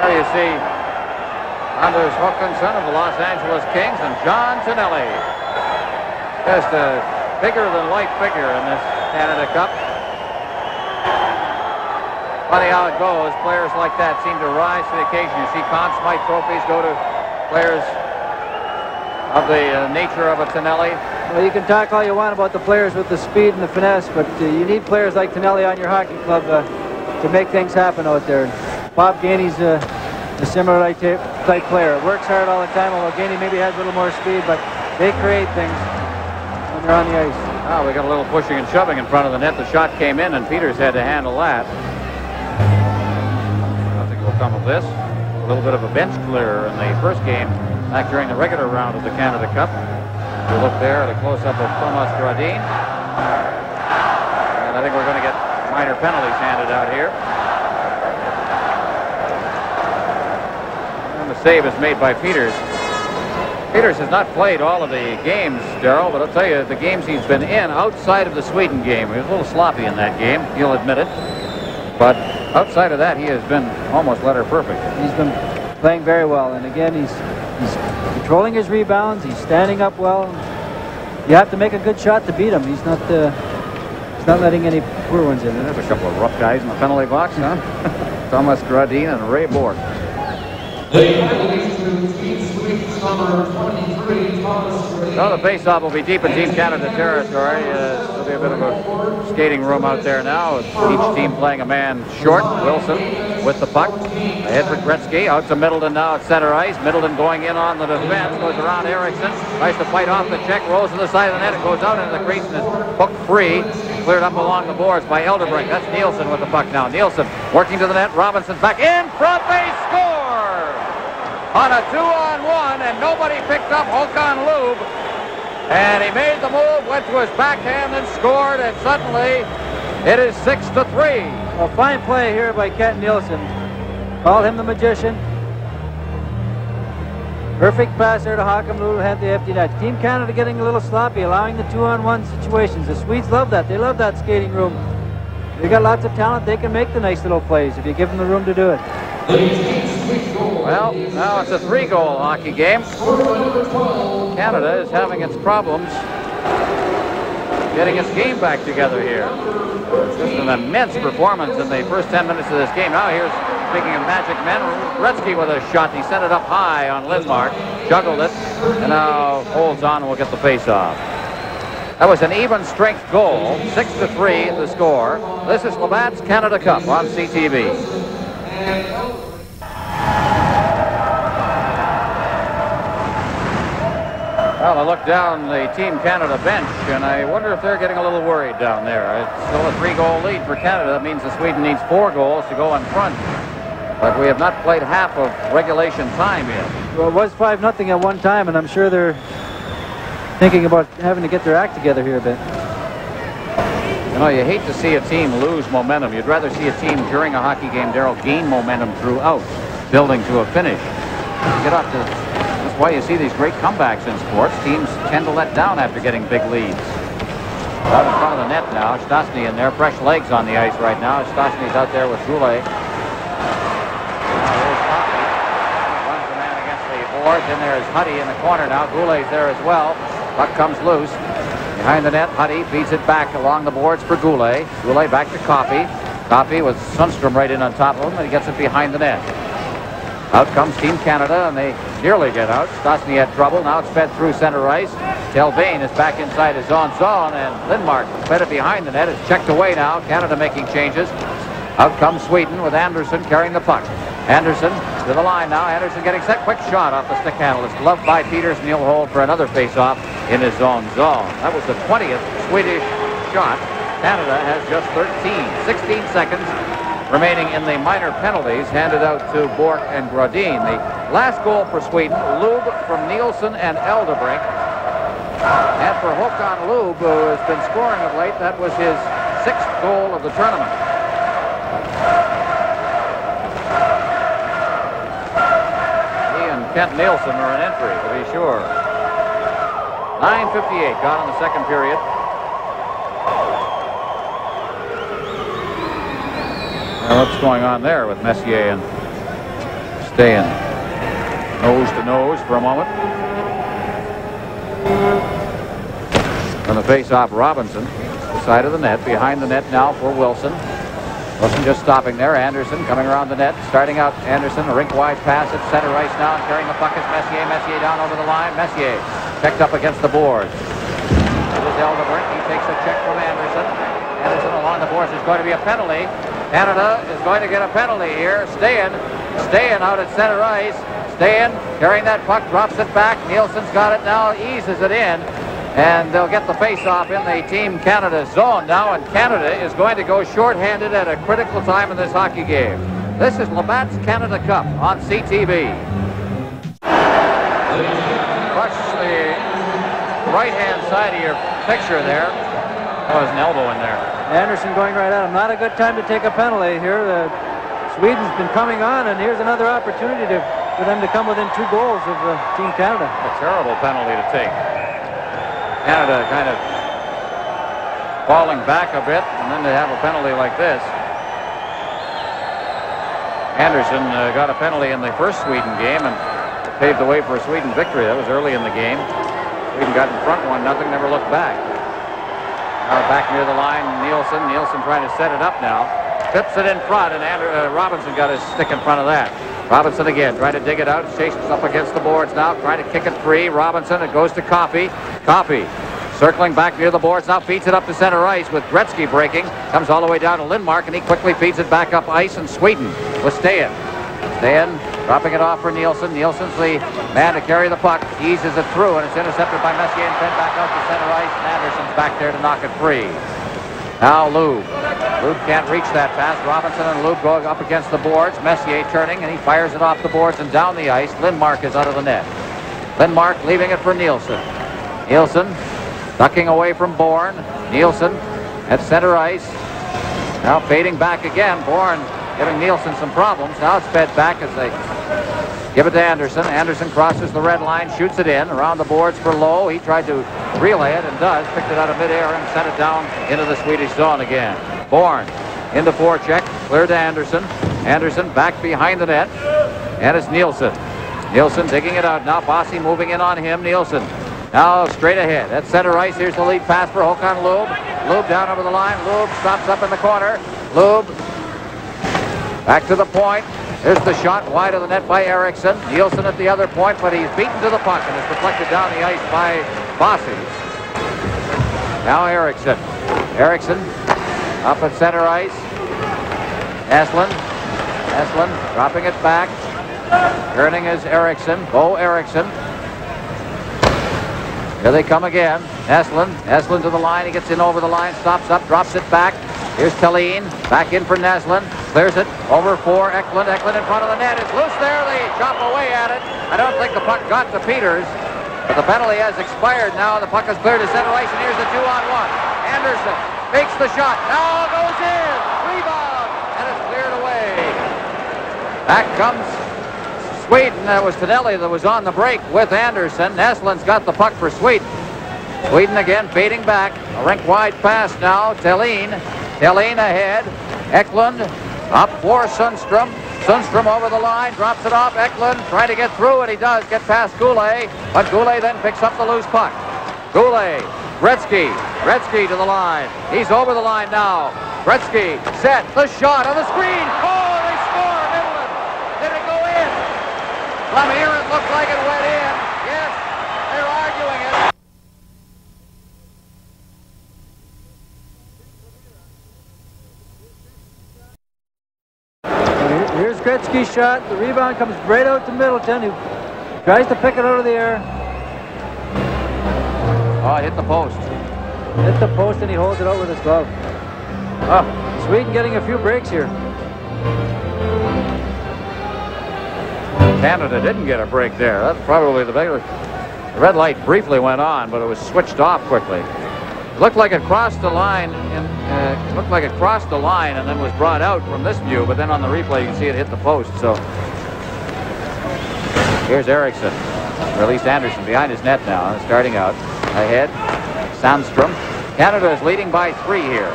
There you see Anders Håkansson of the Los Angeles Kings and John Tonelli. Just a bigger-than-life figure in this Canada Cup. Funny how it goes. Players like that seem to rise to the occasion. You see Conn Smythe trophies go to players of the nature of a Tonelli. Well, you can talk all you want about the players with the speed and the finesse, but you need players like Tonelli on your hockey club to make things happen out there. Bob Gainey's a similar type player. Works hard all the time, although Gainey maybe has a little more speed, but they create things when they're on the ice. Oh, we got a little pushing and shoving in front of the net. The shot came in, and Peters had to handle that. Nothing will come of this. A little bit of a bench clear in the first game back during the regular round of the Canada Cup. We look there at a close-up of Thomas Gradin. And I think we're going to get minor penalties handed out here. And the save is made by Peters. Peters has not played all of the games, Darrell, but I'll tell you, the games he's been in outside of the Sweden game, he was a little sloppy in that game, he'll admit it. But outside of that, he has been almost letter perfect. He's been playing very well, and again, he's controlling his rebounds, he's standing up well. You have to make a good shot to beat him. He's not letting any poor ones in. There's a couple of rough guys in the penalty box, huh? Thomas Gradin and Ray Bork. So the face-off will be deep in Team Canada territory. There'll be a bit of a skating room out there now, with each team playing a man short. Wilson with the puck. Edward Gretzky out to Middleton now at center ice. Middleton going in on the defense, goes around Eriksson, tries to fight off the check, rolls to the side of the net, it goes out into the crease and is hooked free. Cleared up along the boards by Elderbrink. That's Nielsen with the puck now. Nielsen working to the net. Robinson's back in front. They score on a 2-on-1, and nobody picked up Håkan Loob. And he made the move, went to his backhand and scored, and suddenly it is 6-3. A fine play here by Kent Nielsen. Call him the magician. Perfect pass there to Håkan Loob, had the empty net. Team Canada getting a little sloppy, allowing the 2-on-1 situations. The Swedes love that. They love that skating room. They got lots of talent. They can make the nice little plays if you give them the room to do it. Well, now it's a 3-goal hockey game. Canada is having its problems getting its game back together here. Just an immense performance in the first 10 minutes of this game. Now here's, speaking of magic men, Gretzky with a shot. He sent it up high on Lindmark, juggled it, and now holds on and will get the face-off. That was an even strength goal, 6-3 the score. This is Labatt's Canada Cup on CTV. Well, I look down the Team Canada bench, and I wonder if they're getting a little worried down there. It's still a 3-goal lead for Canada. That means that Sweden needs 4 goals to go in front. But we have not played half of regulation time yet. Well, it was 5-0 at one time, and I'm sure they're thinking about having to get their act together here a bit. You know, you hate to see a team lose momentum. You'd rather see a team during a hockey game, Darrell, gain momentum throughout, building to a finish. Get off to... That's why you see these great comebacks in sports. Teams tend to let down after getting big leads. Out in front of the net now. Stastny in there. Fresh legs on the ice right now. Stastny's out there with Goulet. There's Coffey. Runs the man against the boards. And there's Huddy in the corner now. Goulet's there as well. Puck comes loose. Behind the net, Huddy beats it back along the boards for Goulet. Goulet back to Coffey. Coffey with Sundstrom right in on top of him, and he gets it behind the net. Out comes Team Canada, and they nearly get out. Stastny had trouble. Now it's fed through center ice. Delvain is back inside his own zone, and Lindmark fed it behind the net. It's checked away now. Canada making changes. Out comes Sweden with Anderson carrying the puck. Anderson to the line now. Anderson getting set. Quick shot off the stick handle. It's gloved by Peters, and he'll hold for another face-off in his own zone. That was the 20th Swedish shot. Canada has just 16 seconds remaining in the minor penalties handed out to Bork and Gradin. The last goal for Sweden, Loob from Nielsen and Elderbrink. And for Håkan Loob, who has been scoring of late, that was his 6th goal of the tournament. He and Kent Nielsen are an entry, to be sure. 9:58 gone in the second period. Now, what's going on there with Messier and staying nose to nose for a moment? On the face-off, Robinson, the side of the net, behind the net now for Wilson. Wilson just stopping there. Anderson coming around the net, starting out Anderson, a rink-wide pass at center ice now, and carrying the puck is Messier. Messier down over the line. Messier checked up against the boards. It is Eldebert. He takes a check from Anderson. Anderson along the boards. There's going to be a penalty. Canada is going to get a penalty here. Staying out at center ice. Staying, carrying that puck, drops it back. Nielsen's got it now, eases it in. And they'll get the face-off in the Team Canada zone now, and Canada is going to go shorthanded at a critical time in this hockey game. This is Labatt's Canada Cup on CTV. Watch the right-hand side of your picture there. Oh, there's an elbow in there. Anderson going right at him. Not a good time to take a penalty here. Sweden's been coming on, and here's another opportunity for them to come within 2 goals of Team Canada. A terrible penalty to take. Canada kind of falling back a bit, and then they have a penalty like this. Anderson got a penalty in the first Sweden game and paved the way for a Sweden victory. That was early in the game. Sweden got in front 1-0, never looked back. Now back near the line, Nielsen. Nielsen trying to set it up now. Tips it in front, and Robinson got his stick in front of that. Robinson again, trying to dig it out, chases up against the boards now, trying to kick it free. Robinson, it goes to Coffey. Coffey circling back near the boards now, feeds it up to center ice with Gretzky breaking. Comes all the way down to Lindmark, and he quickly feeds it back up ice, and Sweden with Stayen. Stayen dropping it off for Nielsen. Nielsen's the man to carry the puck. Eases it through, and it's intercepted by Messier and sent back out to center ice, and Anderson's back there to knock it free. Now Lube. Lube can't reach that pass. Robinson and Lube going up against the boards. Messier turning, and he fires it off the boards and down the ice. Lindmark is out of the net. Lindmark leaving it for Nielsen. Nielsen ducking away from Bourne. Nielsen at center ice. Now fading back again. Bourne giving Nielsen some problems. Now it's fed back as they give it to Anderson. Anderson crosses the red line, shoots it in around the boards for Lowe. He tried to relay it and does. Picked it out of midair and sent it down into the Swedish zone again. Bourne into forecheck, cleared to Anderson. Anderson back behind the net, and it's Nielsen. Nielsen digging it out now. Bossy moving in on him. Nielsen now straight ahead at center ice. Here's the lead pass for Håkan Lube. Lube down over the line. Lube stops up in the corner. Lube back to the point. There's the shot wide of the net by Eriksson. Nielsen at the other point, but he's beaten to the puck and is deflected down the ice by Bossy. Now Eriksson. Eriksson up at center ice. Eslund dropping it back. Turning is Eriksson. Bo Eriksson. Here they come again. Eslund to the line. He gets in over the line, stops up, drops it back. Here's Thelin. Back in for Naslund. Clears it over for Eklund. Eklund in front of the net. It's loose there. They chop away at it. I don't think the puck got to Peters, but the penalty has expired now. The puck is cleared to center ice, and here's the 2-on-1. Anderson makes the shot. Now goes in. Rebound, and it's cleared away. Back comes Sweden. That was Tonelli that was on the break with Anderson. Naslund's got the puck for Sweden. Sweden again fading back. A rink-wide pass now. Thelin ahead. Eklund up for Sundstrom. Sundstrom over the line, drops it off. Eklund trying to get through, and he does get past Goulet, but Goulet then picks up the loose puck. Goulet, Gretzky to the line. He's over the line now. Gretzky set, the shot on the screen. Oh, they score, Midland. Did it go in? From here it looked like it went in. Yes, they're arguing it. Here's Gretzky's shot. The rebound comes right out to Middleton, who tries to pick it out of the air. Oh, it hit the post. Hit the post, and he holds it out with his glove. Oh, Sweden getting a few breaks here. Canada didn't get a break there. That's probably the biggest. The red light briefly went on, but it was switched off quickly. It looked like it crossed the line it looked like it crossed the line and then was brought out from this view, but then on the replay you can see it hit the post. So here's Eriksson, or at least Anderson, behind his net now, starting out. Ahead, Sandstrom. Canada is leading by 3 here.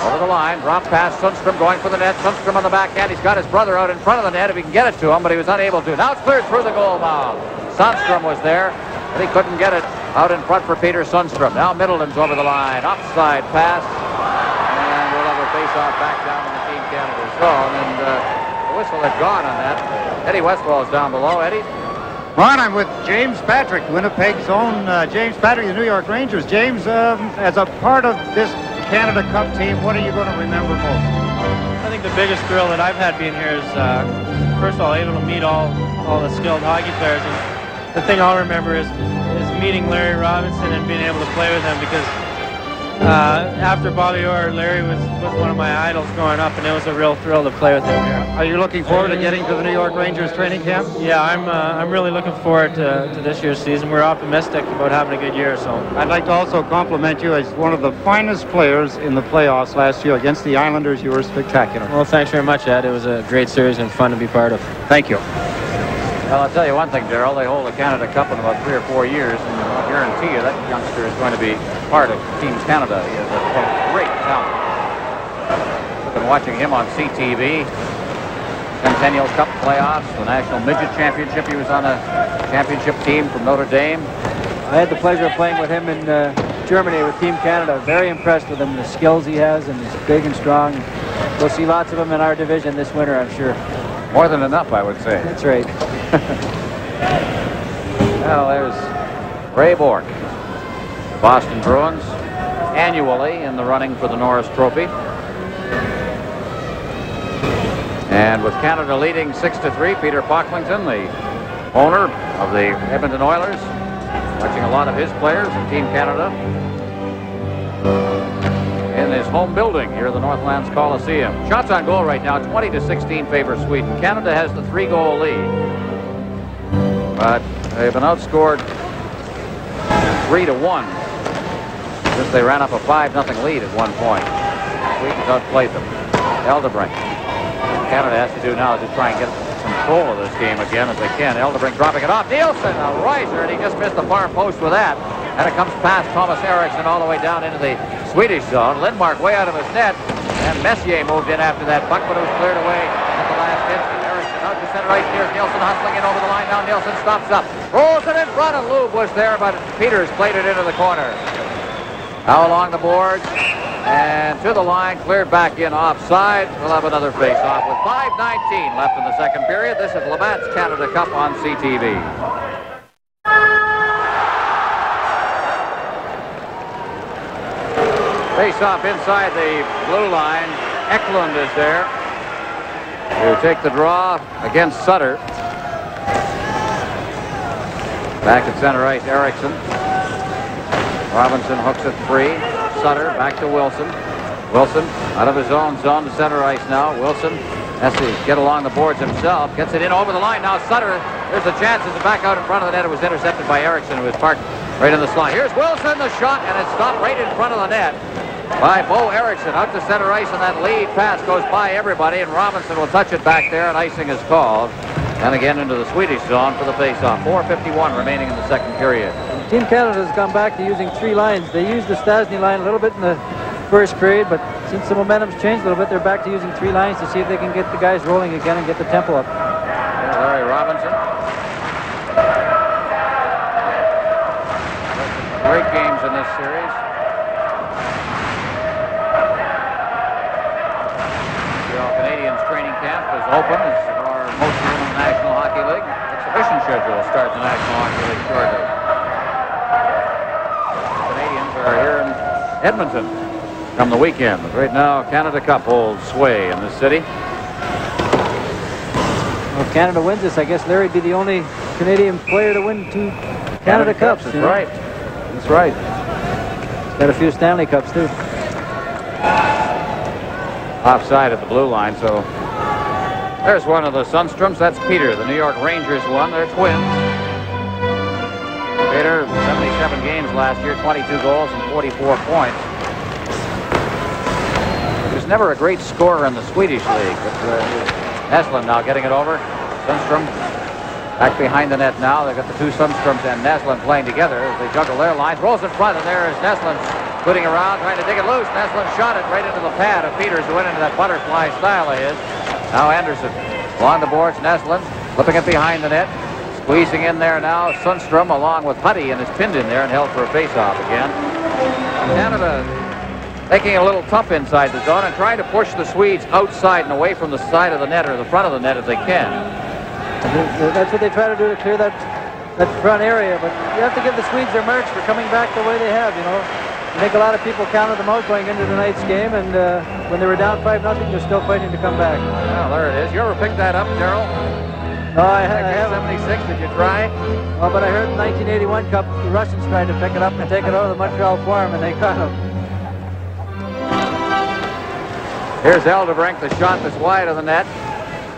Over the line, drop pass, Sundstrom going for the net. Sundstrom on the backhand. He's got his brother out in front of the net if he can get it to him, but he was unable to. Now it's cleared through the goal mouth. Sandstrom was there, but he couldn't get it out in front for Peter Sundstrom. Now Middleton's over the line. Offside pass. And we'll have a face-off back down in the Team Canada zone. And the whistle had gone on that. Eddie Westfall's down below. Eddie? Ron, I'm with James Patrick, Winnipeg's own James Patrick, the New York Rangers. James, as a part of this Canada Cup team, what are you going to remember most? I think the biggest thrill that I've had being here is, first of all, able to meet all the skilled hockey players. And the thing I'll remember is meeting Larry Robinson and being able to play with him, because after Bobby Orr, Larry was one of my idols growing up, and it was a real thrill to play with him here. Are you looking forward to getting to the New York Rangers training camp? Yeah, I'm really looking forward to this year's season. We're optimistic about having a good year. So I'd like to also compliment you as one of the finest players in the playoffs last year against the Islanders. You were spectacular. Well, thanks very much, Ed. It was a great series and fun to be part of. Thank you. Well, I'll tell you one thing, Darrell. They hold the Canada Cup in about 3 or 4 years, and I guarantee you that youngster is going to be part of Team Canada. He is a great talent. I've been watching him on CTV. Centennial Cup playoffs, the National Midget Championship. He was on a championship team from Notre Dame. I had the pleasure of playing with him in Germany with Team Canada. Very impressed with him, the skills he has, and he's big and strong. We'll see lots of him in our division this winter, I'm sure. More than enough, I would say. That's right. Well, there's Ray Bourque. The Boston Bruins annually in the running for the Norris Trophy. And with Canada leading 6-3, Peter Pocklington, the owner of the Edmonton Oilers, watching a lot of his players in Team Canada in his home building here at the Northlands Coliseum. Shots on goal right now, 20-16 favor Sweden. Canada has the 3-goal lead, but they've been outscored 3-1 since they ran up a 5-0 lead at one point. Sweden's outplayed them. Eldebrink. Canada has to do now is to try and get control of this game again as they can. Eldebrink dropping it off. Nielsen, a riser, and he just missed the far post with that. And it comes past Thomas Eriksson all the way down into the Swedish zone. Lindmark way out of his net, and Messier moved in after that puck, but it was cleared away at the last instant. Eriksson out to center ice. Here's Nielsen hustling in over the line. Now Nielsen stops up, rolls it in front, and Lube was there, but Peters played it into the corner. Now along the boards and to the line, cleared back in offside. We'll have another face-off with 5:19 left in the second period. This is Labatt's Canada Cup on CTV. Face-off inside the blue line. Eklund is there to take the draw against Sutter. Back at center ice, Eriksson. Robinson hooks it free. Sutter back to Wilson. Wilson out of his own zone to center ice now. Wilson has to get along the boards himself. Gets it in over the line. Now Sutter, there's a chance. It's back out in front of the net. It was intercepted by Eriksson, who was parked right in the slot. Here's Wilson, the shot, and it stopped right in front of the net by Bo Eriksson. Out to center ice, and that lead pass goes by everybody, and Robinson will touch it back there, and icing is called. And again into the Swedish zone for the face-off. 4:51 remaining in the second period. Team Canada has gone back to using 3 lines. They used the Stasny line a little bit in the first period, but since the momentum's changed a little bit, they're back to using 3 lines to see if they can get the guys rolling again and get the tempo up. Larry Robinson. Great games in this series. The Canadians training camp is open. It's most of them in the National Hockey League. Exhibition schedule starts in the National Hockey League shortly. The Canadians are here in Edmonton from the weekend. But right now, Canada Cup holds sway in this city. Well, if Canada wins this, I guess Larry'd be the only Canadian player to win 2 Canada Cups. That's right. That's right. He's got a few Stanley Cups, too. Offside at the blue line, so there's one of the Sunstroms. That's Peter. The New York Rangers won. They're twins. Peter, 77 games last year, 22 goals and 44 points. never a great scorer in the Swedish league. But Näslund now getting it over. Sundstrom back behind the net now. They've got the two Sundstroms and Näslund playing together as they juggle their lines. Rolls in front, and there is Näslund scooting around, trying to dig it loose. Näslund shot it right into the pad of Peters, who went into that butterfly style of his. Now Anderson along the boards. Näslund flipping it behind the net. Squeezing in there now, Sundstrom along with Huddy, and is pinned in there and held for a face-off again. Canada making it a little tough inside the zone and trying to push the Swedes outside and away from the side of the net or the front of the net if they can. That's what they try to do to clear that front area, but you have to give the Swedes their marks for coming back the way they have, you know. I think a lot of people counted them out going into tonight's game, and when they were down 5-0, they're still fighting to come back. Well, there it is. You ever picked that up, Darrell? No, I haven't. 76, did you try? Well, but I heard in the 1981 Cup, the Russians tried to pick it up and take it out of the Montreal Forum, and they caught them. Here's Eldebrink, the shot that's wide of the net.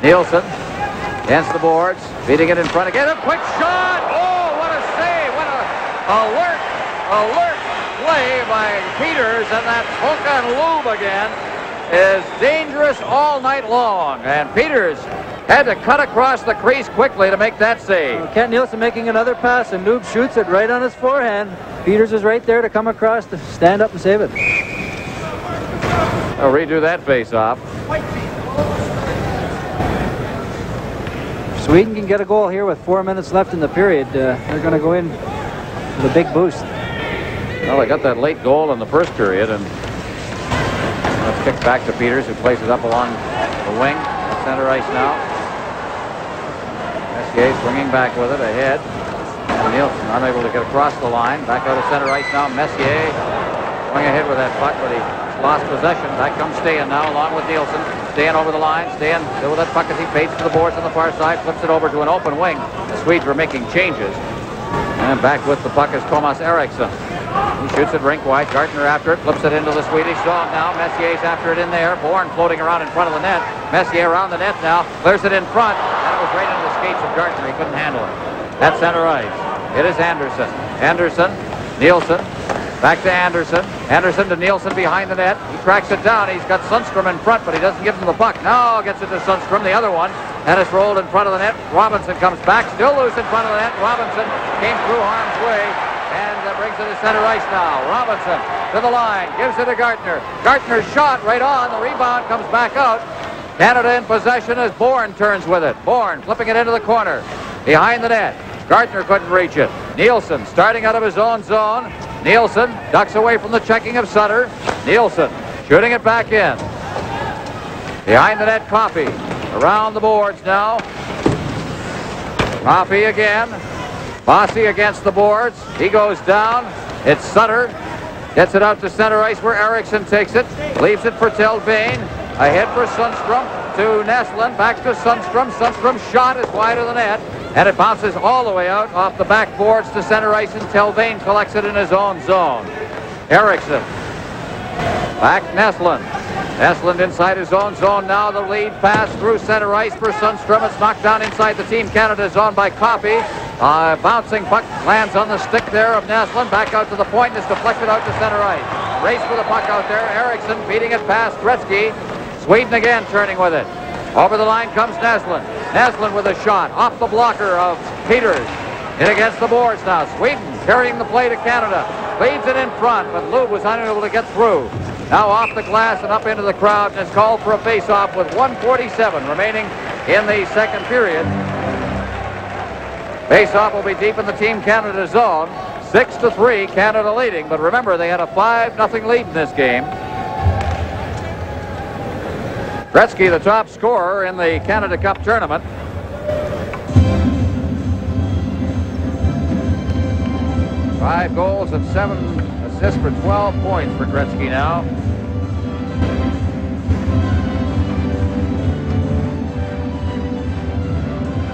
Nielsen against the boards, beating it in front again. A quick shot! Oh, what a save! What a alert play by Peters, and that hook and lube again is dangerous all night long. And Peters had to cut across the crease quickly to make that save. Well, Kent Nielsen making another pass, and Lube shoots it right on his forehand. Peters is right there to come across to stand up and save it. I'll redo that face-off. Sweden can get a goal here with 4 minutes left in the period. They're going to go in with a big boost. Well, they got that late goal in the first period, and let's kick back to Peters, who plays it up along the wing. Center ice now. Messier swinging back with it ahead. And Nielsen unable to get across the line. Back out of center ice now. Messier going ahead with that puck, but he lost possession. Back comes Stahan now along with Nielsen. Stahan over the line. Stahan still with that puck as he fades to the boards on the far side. Flips it over to an open wing. The Swedes were making changes. And back with the puck is Thomas Eriksson. He shoots it rink wide. Gartner after it. Flips it into the Swedish zone now. Messier's after it in there. Bourne floating around in front of the net. Messier around the net now. Clears it in front. And it was right into the skates of Gartner. He couldn't handle it. At center ice. It is Anderson. Anderson. Nielsen. Back to Anderson. Anderson to Nielsen behind the net. He tracks it down. He's got Sundstrom in front, but he doesn't give him the puck. Now gets it to Sundstrom, the other one. And it's rolled in front of the net. Robinson comes back. Still loose in front of the net. Robinson came through harm's way. And brings it to center ice now. Robinson to the line. Gives it to Gartner. Gartner's shot right on. The rebound comes back out. Canada in possession as Bourne turns with it. Bourne flipping it into the corner. Behind the net. Gartner couldn't reach it. Nielsen starting out of his own zone. Nielsen ducks away from the checking of Sutter. Nielsen shooting it back in. Behind the net, Coffey. Around the boards now. Coffey again. Bossy against the boards. He goes down. It's Sutter. Gets it out to center ice where Eriksson takes it. Leaves it for Telvain. Ahead for Sundstrom to Näslund. Back to Sundstrom. Sundstrom's shot is wide of the net. And it bounces all the way out off the backboards to center ice, and Telvain collects it in his own zone. Eriksson. Back Näslund. Näslund inside his own zone now. The lead pass through center ice for Sundstrom. It's knocked down inside the Team Canada zone by Coffey. Bouncing puck lands on the stick there of Näslund. Back out to the point and is deflected out to center ice. Race for the puck out there. Eriksson beating it past Gretzky. Sweden again turning with it. Over the line comes Näslund. Näslund with a shot off the blocker of Peters. In against the boards now. Sweden carrying the play to Canada. Leads it in front, but Lube was unable to get through. Now off the glass and up into the crowd, and it's called for a face-off with 1:47 remaining in the second period. Face-off will be deep in the Team Canada zone. 6-3, Canada leading, but remember they had a 5-0 lead in this game. Gretzky, the top scorer in the Canada Cup tournament. Five goals and 7 assists for 12 points for Gretzky now.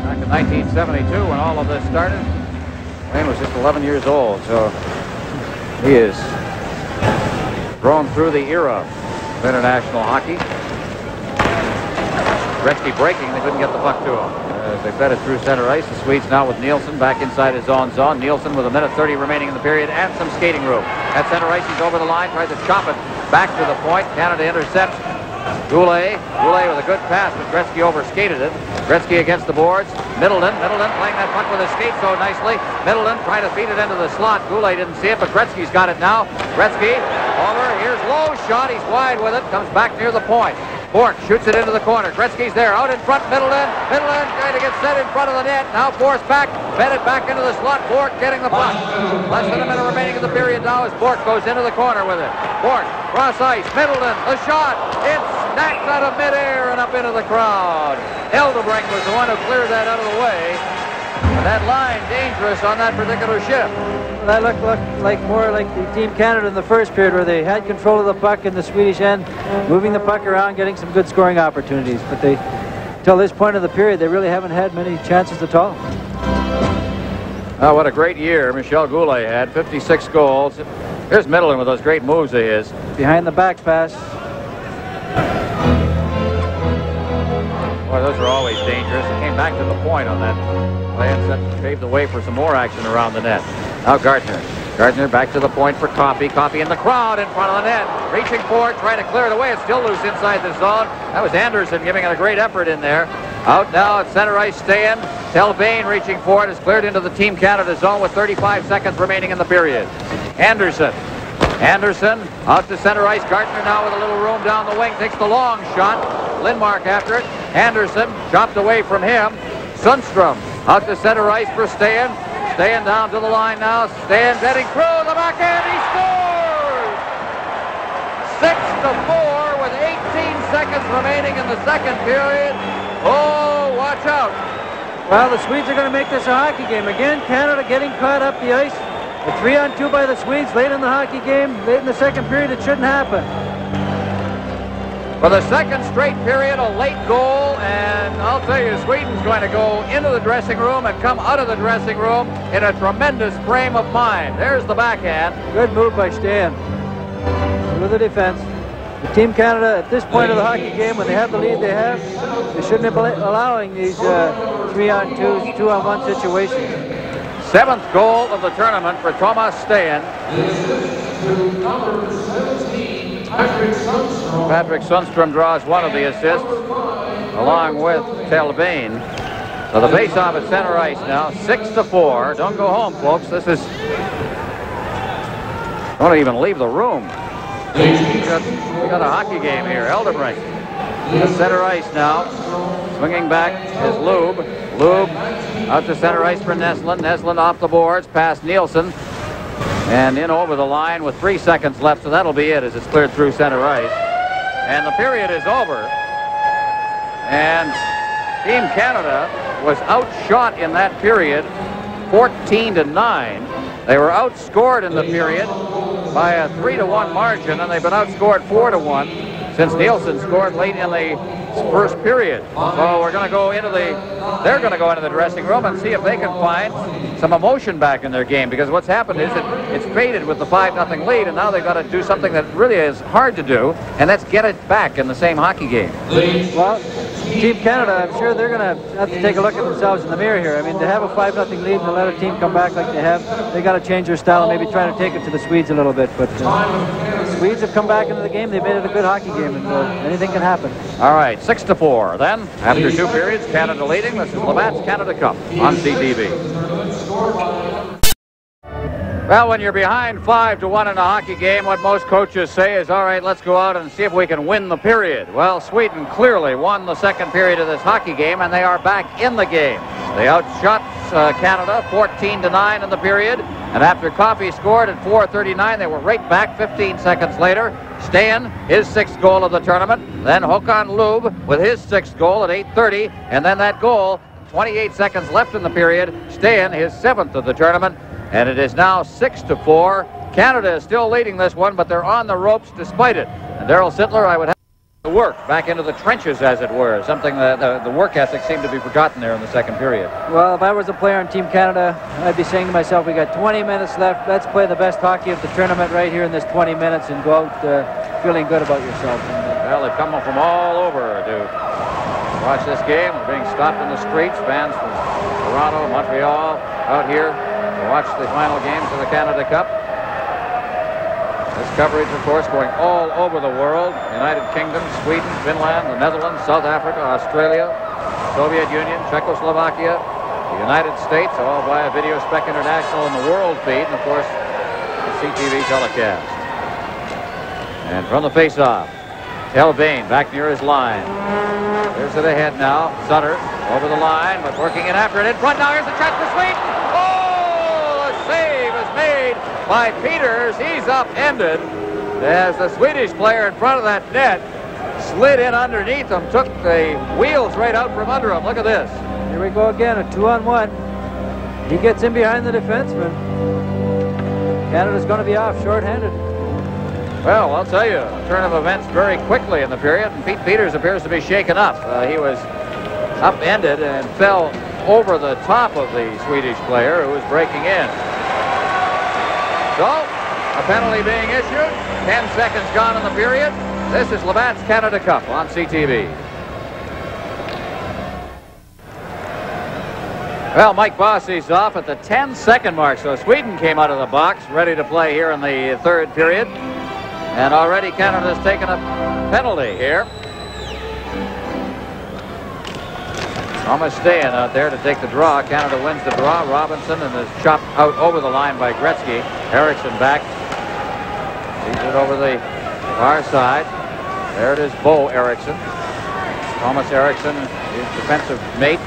Back in 1972 when all of this started, Wayne was just 11 years old, so he is grown through the era of international hockey. Gretzky breaking, they couldn't get the puck to him. As they fed it through center ice, the Swedes now with Nielsen back inside his own zone. Nielsen with 1:30 remaining in the period and some skating room. At center ice, he's over the line, tries to chop it back to the point. Canada intercepts Goulet with a good pass, but Gretzky overskated it. Gretzky against the boards. Middleton playing that puck with his skate so nicely. Middleton trying to feed it into the slot. Goulet didn't see it, but Gretzky's got it now. Gretzky over. Here's low shot. He's wide with it. Comes back near the point. Bourque shoots it into the corner. Gretzky's there. Out in front. Middleton trying to get set in front of the net. Now forced back. Fed it back into the slot. Bourque getting the puck. Less than a minute remaining in the period now as Bourque goes into the corner with it. Bourque, cross ice. Middleton, the shot. It's snacked out of midair and up into the crowd. Hildebrink was the one who cleared that out of the way. And that line dangerous on that particular shift. That looked like more like the Team Canada in the first period, where they had control of the puck in the Swedish end, moving the puck around, getting some good scoring opportunities. But they, till this point of the period, they really haven't had many chances at all. Oh, what a great year Michel Goulet had. 56 goals. Here's Middleton with those great moves of his. Behind the back pass. Boy, those are always dangerous. It came back to the point on that play and paved the way for some more action around the net. Now Gartner. Gartner back to the point for Coffey. Coffey in the crowd in front of the net. Reaching for it, trying to clear it away. It's still loose inside the zone. That was Anderson giving it a great effort in there. Out now at center ice, Stayan. Telbane reaching for it. Is cleared into the Team Canada zone with 35 seconds remaining in the period. Anderson out to center ice. Gartner now with a little room down the wing. Takes the long shot. Lindmark after it. Anderson chopped away from him. Sundstrom out to center ice for Stayan. Stayan down to the line now. Stayan getting through the backhand. He scores! 6-4 with 18 seconds remaining in the second period. Oh, watch out. Well, the Swedes are going to make this a hockey game. Again, Canada getting caught up the ice. A 3-on-2 by the Swedes late in the hockey game. Late in the second period, it shouldn't happen. For the second straight period, a late goal, and I'll tell you, Sweden's going to go into the dressing room and come out of the dressing room in a tremendous frame of mind. There's the backhand. Good move by Stan. Through the defense. The Team Canada, at this point of the hockey game, when they have the lead they have, they shouldn't be allowing these 3-on-2s, 2-on-1 situations. Seventh goal of the tournament for Thomas Stayan. Patrick Sundstrom draws one of the assists, along with Telbane. So the face-off at center ice now, 6-4. Don't go home, folks. This is... Don't even leave the room. We got a hockey game here. Hildebrink at center ice now. Swinging back is Lube. Lube out to center ice for Neslin. Neslin off the boards, past Nielsen. And in over the line with 3 seconds left, so that'll be it as it's cleared through center ice. And the period is over. And Team Canada was outshot in that period 14-9. They were outscored in the period by a 3-1 margin, and they've been outscored 4-1 since Nielsen scored late in the first period. So we're going to go into they're going to go into the dressing room and see if they can find some emotion back in their game, because what's happened is it's faded with the 5-0 lead, and now they've got to do something that really is hard to do, and that's get it back in the same hockey game. Well, Team Canada, I'm sure they're going to have to take a look at themselves in the mirror here. I mean, to have a 5-0 lead and to let a team come back like they have, they got to change their style and maybe try to take it to the Swedes a little bit. But the Swedes have come back into the game. They made it a good hockey game, and anything can happen. All right, 6-4. Then, after 2 periods, Canada leading. This is Labatt's Canada Cup on CTV. Well, when you're behind 5-1 in a hockey game, what most coaches say is, all right, let's go out and see if we can win the period. Well, Sweden clearly won the second period of this hockey game, and they are back in the game. They outshot Canada 14-9 in the period, and after Coffey scored at 4:39, they were right back 15 seconds later. Stayan, his 6th goal of the tournament. Then Håkan Lube with his 6th goal at 8:30, and then that goal, 28 seconds left in the period. Stayan, his 7th of the tournament. And it is now 6-4. Canada is still leading this one, but they're on the ropes despite it. And Darryl Sittler, I would have to work back into the trenches, as it were. Something that the work ethic seemed to be forgotten there in the second period. Well, if I was a player on Team Canada, I'd be saying to myself, we got 20 minutes left. Let's play the best hockey of the tournament right here in this 20 minutes and go out feeling good about yourself. Well, they've come from all over to watch this game. We're being stopped in the streets. Fans from Toronto, Montreal, out here to watch the final games of the Canada Cup. This coverage, of course, going all over the world. United Kingdom, Sweden, Finland, the Netherlands, South Africa, Australia, Soviet Union, Czechoslovakia, the United States, all via Video Spec International and the World feed, and of course, the CTV telecast. And from the face-off, Telvain back near his line. There's it ahead now. Sutter over the line, but working in after it. In front now, here's a chance for Sweden. Oh, a save is made by Peters. He's upended as the Swedish player in front of that net slid in underneath him, took the wheels right out from under him. Look at this. Here we go again, a 2-on-1. He gets in behind the defenseman. Canada's going to be off short-handed. Well, I'll tell you, a turn of events very quickly in the period, and Pete Peters appears to be shaken up. He was upended and fell over the top of the Swedish player who was breaking in. So, a penalty being issued. 10 seconds gone in the period. This is Labatt's Canada Cup on CTV. Well, Mike Bossy's off at the 10-second mark, so Sweden came out of the box, ready to play here in the third period. And already Canada's taken a penalty here. Thomas staying out there to take the draw. Canada wins the draw. Robinson and is chopped out over the line by Gretzky. Eriksson back. Leads it over the far side. There it is, Bo Eriksson. Thomas Eriksson, his defensive mate.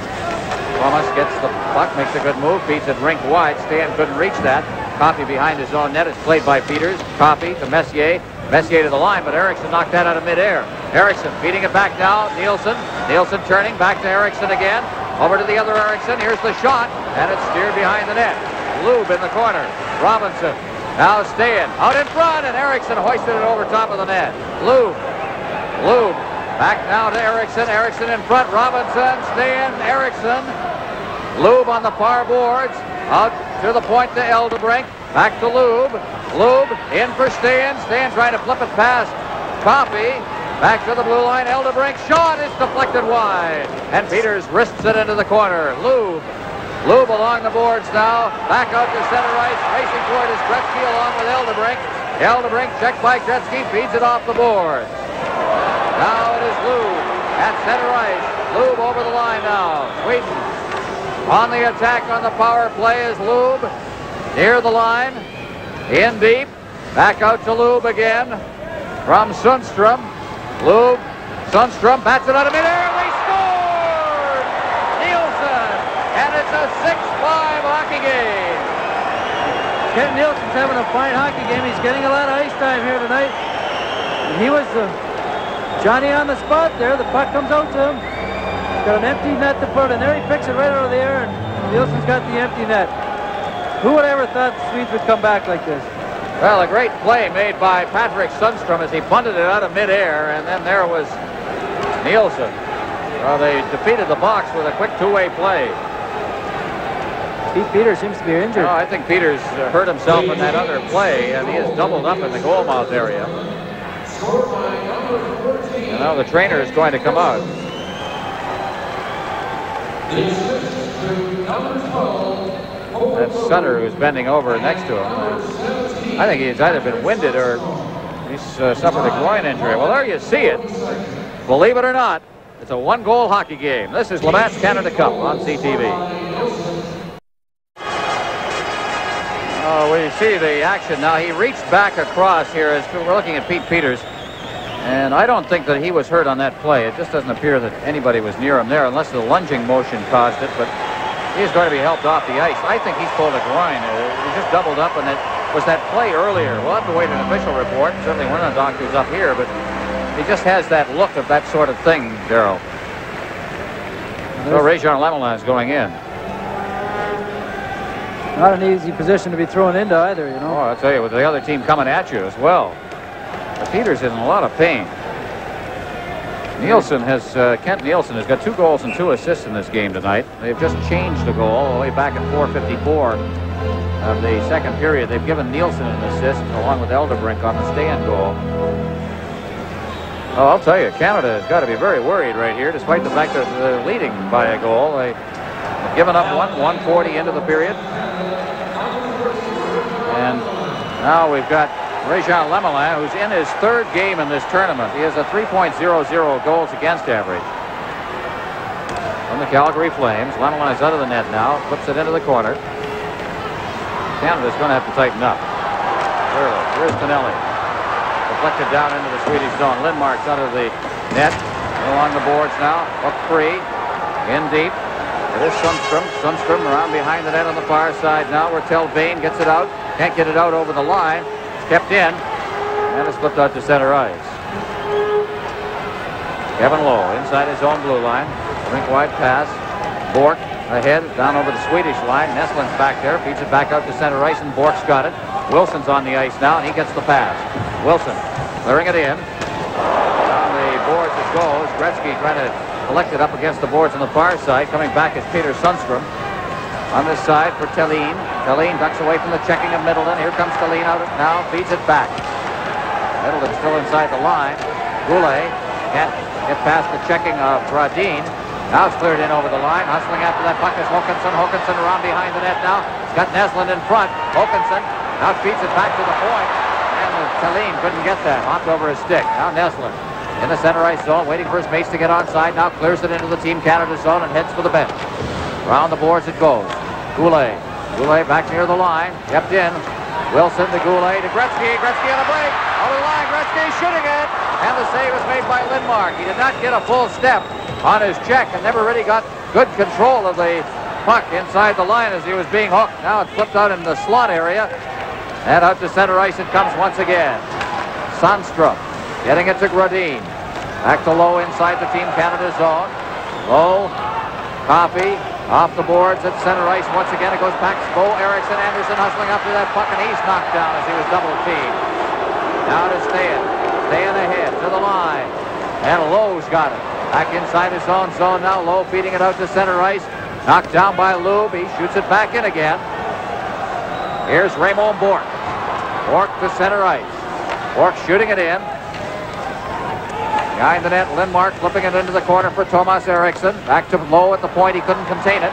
Thomas gets the puck, makes a good move, beats it rink wide. Stan couldn't reach that. Coffey behind his own net is played by Peters. Coffey to Messier. Messier to the line, but Eriksson knocked that out of midair. Eriksson feeding it back now. Nielsen. Nielsen turning back to Eriksson again. Over to the other Eriksson. Here's the shot, and it's steered behind the net. Lube in the corner. Robinson now staying out in front, and Eriksson hoisted it over top of the net. Lube. Lube back now to Eriksson. Eriksson in front. Robinson staying. Eriksson. Lube on the far boards. Out to the point to Eldebrink. Back to Lube. Lube in for Stan. Stan trying to flip it past Coffey. Back to the blue line. Eldebrink shot is deflected wide. And Peters wrists it into the corner. Lube. Lube along the boards now. Back out to center ice. Racing toward is Gretzky along with Eldebrink. Eldebrink checked by Gretzky. Feeds it off the boards. Now it is Lube at center ice. Lube over the line now. Sweden on the attack on the power play is Lube. Near the line. In deep. Back out to Lube again. From Sundstrom. Lube. Sundstrom bats it out of midair. They scored! Nielsen. And it's a 6-5 hockey game. Ken Nielsen's having a fine hockey game. He's getting a lot of ice time here tonight. And he was Johnny on the spot there. The puck comes out to him. Got an empty net to put in there. He picks it right out of the air, and Nielsen's got the empty net. Who would ever thought the Swedes would come back like this? Well, a great play made by Patrick Sundstrom as he bunted it out of midair, and then there was Nielsen. Well, they defeated the box with a quick two-way play. Pete Peters seems to be injured. No, I think Peters hurt himself in that other play, and he is doubled up in the goal mouth area. And now the trainer is going to come out. That's Sutter who's bending over next to him. I think he's either been winded or he's suffered a groin injury. Well, there you see it. Believe it or not, it's a one-goal hockey game. This is Labatt's Canada Cup on CTV. Oh, we see the action now. He reached back across here as we're looking at Pete Peters. And I don't think that he was hurt on that play. It just doesn't appear that anybody was near him there unless the lunging motion caused it. But he's going to be helped off the ice. I think he's pulled a groin. He just doubled up, and it was that play earlier. We'll have to wait an official report. Certainly one of the doctors up here, but he just has that look of that sort of thing, Darryl. So Réjean Lemelin is going in. Not an easy position to be thrown into either, you know. Oh, I'll tell you, with the other team coming at you as well. Peters is in a lot of pain. Nielsen has, Kent Nielsen has got 2 goals and 2 assists in this game tonight. They've just changed the goal all the way back at 4:54 of the second period. They've given Nielsen an assist along with Eldebrink on the stand goal. Oh, I'll tell you, Canada has got to be very worried right here, despite the fact that they're leading by a goal. They've given up 1:40 into the period. And now we've got Réjean Lemelin, who's in his third game in this tournament. He has a 3.00 goals against average. From the Calgary Flames, Lemelin is out of the net now, flips it into the corner. Canada's going to have to tighten up. Clearly, here's Tonelli. Deflected down into the Swedish zone. Lindmark's out of the net. Along the boards now. Up free. In deep. It is Sundstrom. Sundstrom around behind the net on the far side now where Telvain gets it out. Can't get it out over the line. It's kept in. And it's flipped out to center ice. Kevin Lowe inside his own blue line. Rink wide pass. Bork ahead down over the Swedish line. Neslin's back there. Feeds it back out to center ice and Bork's got it. Wilson's on the ice now and he gets the pass. Wilson clearing it in. Down the boards it goes. Gretzky trying to collect it up against the boards on the far side. Coming back is Peter Sundstrom. On this side for Thelin. Thelin ducks away from the checking of Middleton. Here comes Thelin out now. Feeds it back. Middleton still inside the line. Goulet can't get past the checking of Brodin. Now it's cleared in over the line. Hustling after that puck is Håkansson. Håkansson around behind the net now. He's got Neslin in front. Håkansson now feeds it back to the point. And Thelin couldn't get that. Hopped over his stick. Now Neslin in the center ice zone, waiting for his mates to get onside. Now clears it into the Team Canada zone and heads for the bench. Around the boards it goes. Goulet. Goulet back near the line. Kept in. Wilson to Goulet to Gretzky. Gretzky on a break. Over the line. Gretzky shooting it. And the save is made by Lindmark. He did not get a full step on his check and never really got good control of the puck inside the line as he was being hooked. Now it's flipped out in the slot area. And out to center ice it comes once again. Sundstrom getting it to Grodin. Back to Lowe inside the Team Canada zone. Lowe, Coffey, off the boards at center ice. Once again it goes back to Bo Eriksson. Anderson hustling after that puck and he's knocked down as he was double teamed. Now to Stayan. Stayan ahead to the line. And Lowe's got it. Back inside his own zone now. Lowe feeding it out to center ice. Knocked down by Lube. He shoots it back in again. Here's Raymond Bork. Bork to center ice. Bork shooting it in. Behind the net, Lindmark flipping it into the corner for Thomas Eriksson. Back to Lowe at the point. He couldn't contain it.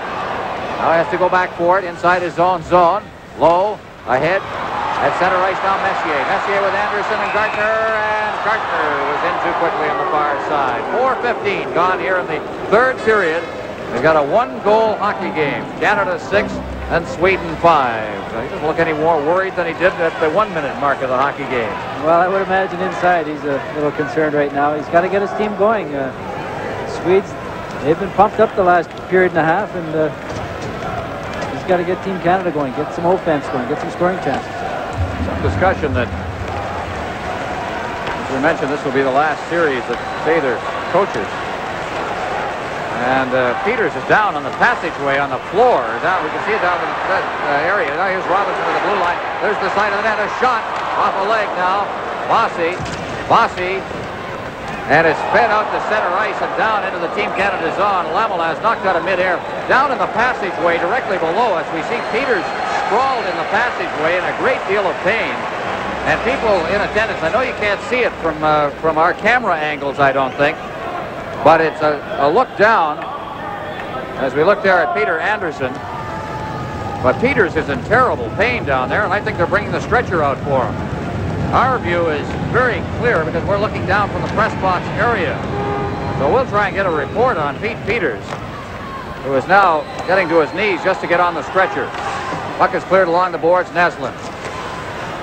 Now he has to go back for it inside his own zone. Lowe ahead. At center ice now, Messier. Messier with Anderson and Gartner. And Gartner was in too quickly on the far side. 4:15 gone here in the third period. They've got a one-goal hockey game. Canada 6 and Sweden 5. So he doesn't look any more worried than he did at the 1-minute mark of the hockey game. Well, I would imagine inside he's a little concerned right now. He's got to get his team going. Swedes, they've been pumped up the last period and a half, and he's got to get Team Canada going, get some offense going, get some scoring chances. Some discussion that, as we mentioned, this will be the last series that say their coaches. And Peters is down on the passageway on the floor. Down, we can see it down in that area. Now here's Robinson with the blue line. There's the side of the net. A shot off a leg now. Bossy. And it's fed out to center ice and down into the Team Canada zone. Lamelas knocked out of midair. Down in the passageway directly below us, we see Peters sprawled in the passageway in a great deal of pain. And people in attendance, I know you can't see it from our camera angles, I don't think. But it's a look down as we look there at Peter Anderson. But Peters is in terrible pain down there, and I think they're bringing the stretcher out for him. Our view is very clear because we're looking down from the press box area. So we'll try and get a report on Pete Peters, who is now getting to his knees just to get on the stretcher. Puck is cleared along the boards. Neslin.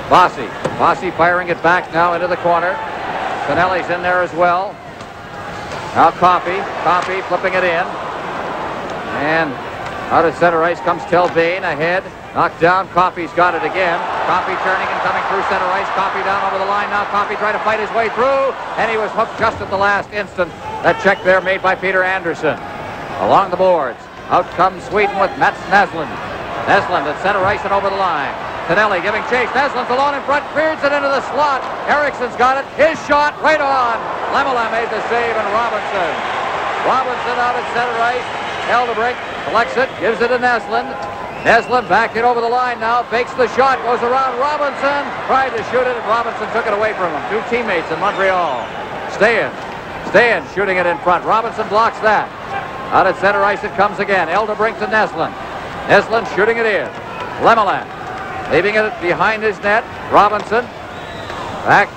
Bossy firing it back now into the corner. Tonelli's in there as well. Now Coffey flipping it in. And out of center ice comes Telvain ahead. Knocked down. Coffey's got it again. Coffey turning and coming through center ice. Coffey down over the line. Now Coffey trying to fight his way through. And he was hooked just at the last instant. That check there made by Peter Anderson. Along the boards. Out comes Sweden with Mats Neslin. Neslin at center ice and over the line. Tonelli giving chase. Neslin's alone in front. Clears it into the slot. Eriksson's got it. His shot right on. Lemelin made the save and Robinson. Robinson out at center ice. Eldebrink collects it. Gives it to Neslin. Neslin back in over the line now. Fakes the shot. Goes around Robinson. Tried to shoot it and Robinson took it away from him. Two teammates in Montreal. Stayan shooting it in front. Robinson blocks that. Out at center ice it comes again. Eldebrink to Neslin. Neslin shooting it in. Lemelin leaving it behind his net. Robinson Back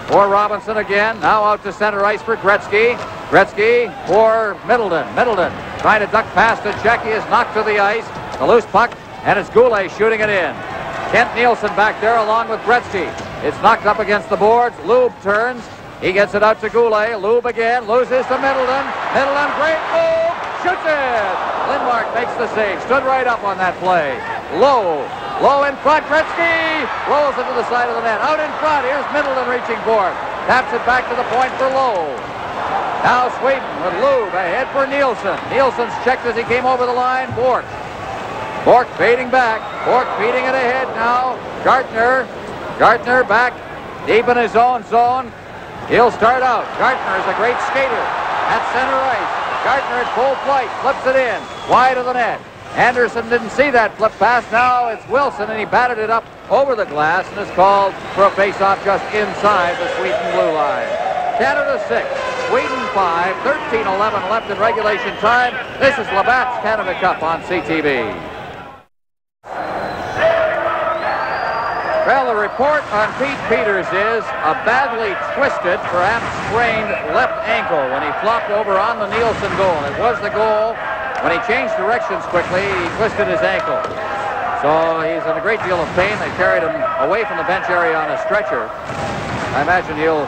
for Robinson again. Now out to center ice for Gretzky. Gretzky for Middleton. Middleton trying to duck past to check. He is knocked to the ice. The loose puck, and it's Goulet shooting it in. Kent Nielsen back there along with Gretzky. It's knocked up against the boards. Lube turns. He gets it out to Goulet. Lube again. Loses to Middleton. Middleton, great move. Shoots it. Lindmark makes the save. Stood right up on that play. Low in front. Gretzky rolls it to the side of the net. Out in front. Here's Middleton reaching for it. Taps it back to the point for Low. Now Sweden with Lube ahead for Nielsen. Nielsen's checked as he came over the line. Bork fading back. Bork feeding it ahead now. Gartner back deep in his own zone. He'll start out. Gartner is a great skater at center ice. Gartner at full flight, flips it in, wide of the net. Anderson didn't see that flip pass. Now it's Wilson, and he batted it up over the glass, and is called for a face-off just inside the Sweden blue line. Canada 6, Sweden 5, 13:11 left in regulation time. This is Labatt's Canada Cup on CTV. Well, the report on Pete Peters is a badly twisted, perhaps sprained left ankle when he flopped over on the Nielsen goal. It was the goal. When he changed directions quickly, he twisted his ankle. So he's in a great deal of pain. They carried him away from the bench area on a stretcher. I imagine he'll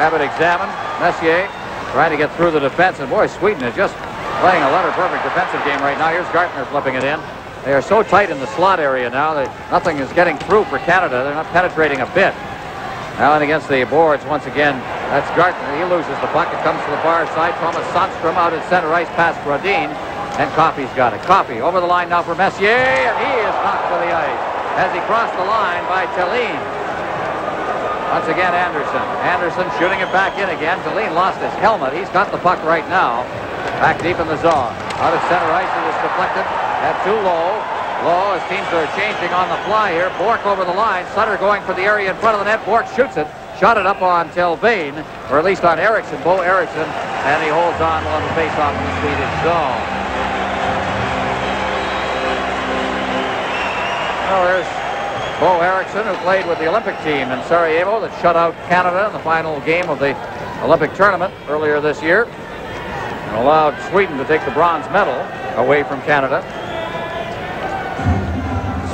have it examined. Messier trying to get through the defense. And boy, Sweden is just playing a letter-perfect defensive game right now. Here's Gartner flipping it in. They are so tight in the slot area now that nothing is getting through for Canada. They're not penetrating a bit. Now and against the boards once again. That's Gartner. He loses the puck. It comes to the far side. Thomas Sandstrom out at center ice past Rodin. And Coffey's got it. Coffey over the line now for Messier. And he is knocked to the ice as he crossed the line by Thelin. Once again, Anderson. Anderson shooting it back in again. Thelin lost his helmet. He's got the puck right now. Back deep in the zone. Out at center ice, it is deflected. At too low. Low as teams are changing on the fly here. Bork over the line. Sutter going for the area in front of the net. Bork shoots it. Shot it up on Thelin, or at least on Eriksson, Bo Eriksson, and he holds on the face-off in the Swedish zone. Well, there's Bo Eriksson, who played with the Olympic team in Sarajevo that shut out Canada in the final game of the Olympic tournament earlier this year, and allowed Sweden to take the bronze medal away from Canada.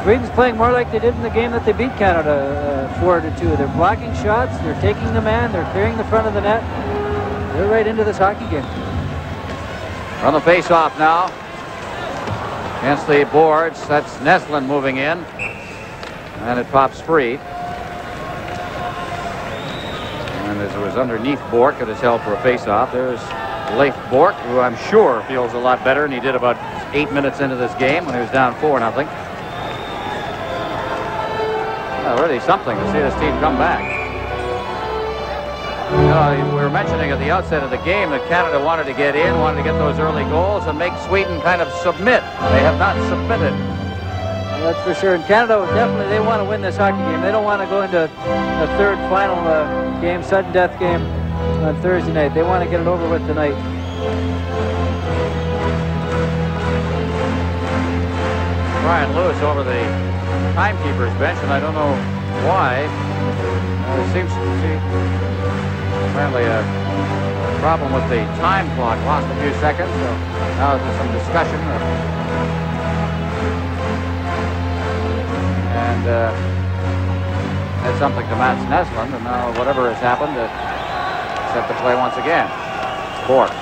Sweden's playing more like they did in the game that they beat Canada 4-2. They're blocking shots, they're taking the man, they're clearing the front of the net. They're right into this hockey game. On the face-off now. Against the boards, that's Neslin moving in. And it pops free. And as it was underneath Bork, it is held for a face-off. There's Leif Bork, who I'm sure feels a lot better than he did about 8 minutes into this game when he was down 4-0. Well, really something to see this team come back. You know, we were mentioning at the outset of the game that Canada wanted to get in, wanted to get those early goals and make Sweden kind of submit. They have not submitted. Well, that's for sure. And Canada, definitely, they want to win this hockey game. They don't want to go into a third final game, sudden death game on Thursday night. They want to get it over with tonight. Brian Lewis over the timekeeper's bench, and I don't know why. There seems to be apparently a problem with the time clock. Lost a few seconds, so now there's some discussion. And said something to Mats Neslund, and now whatever has happened, set to play once again. Bork.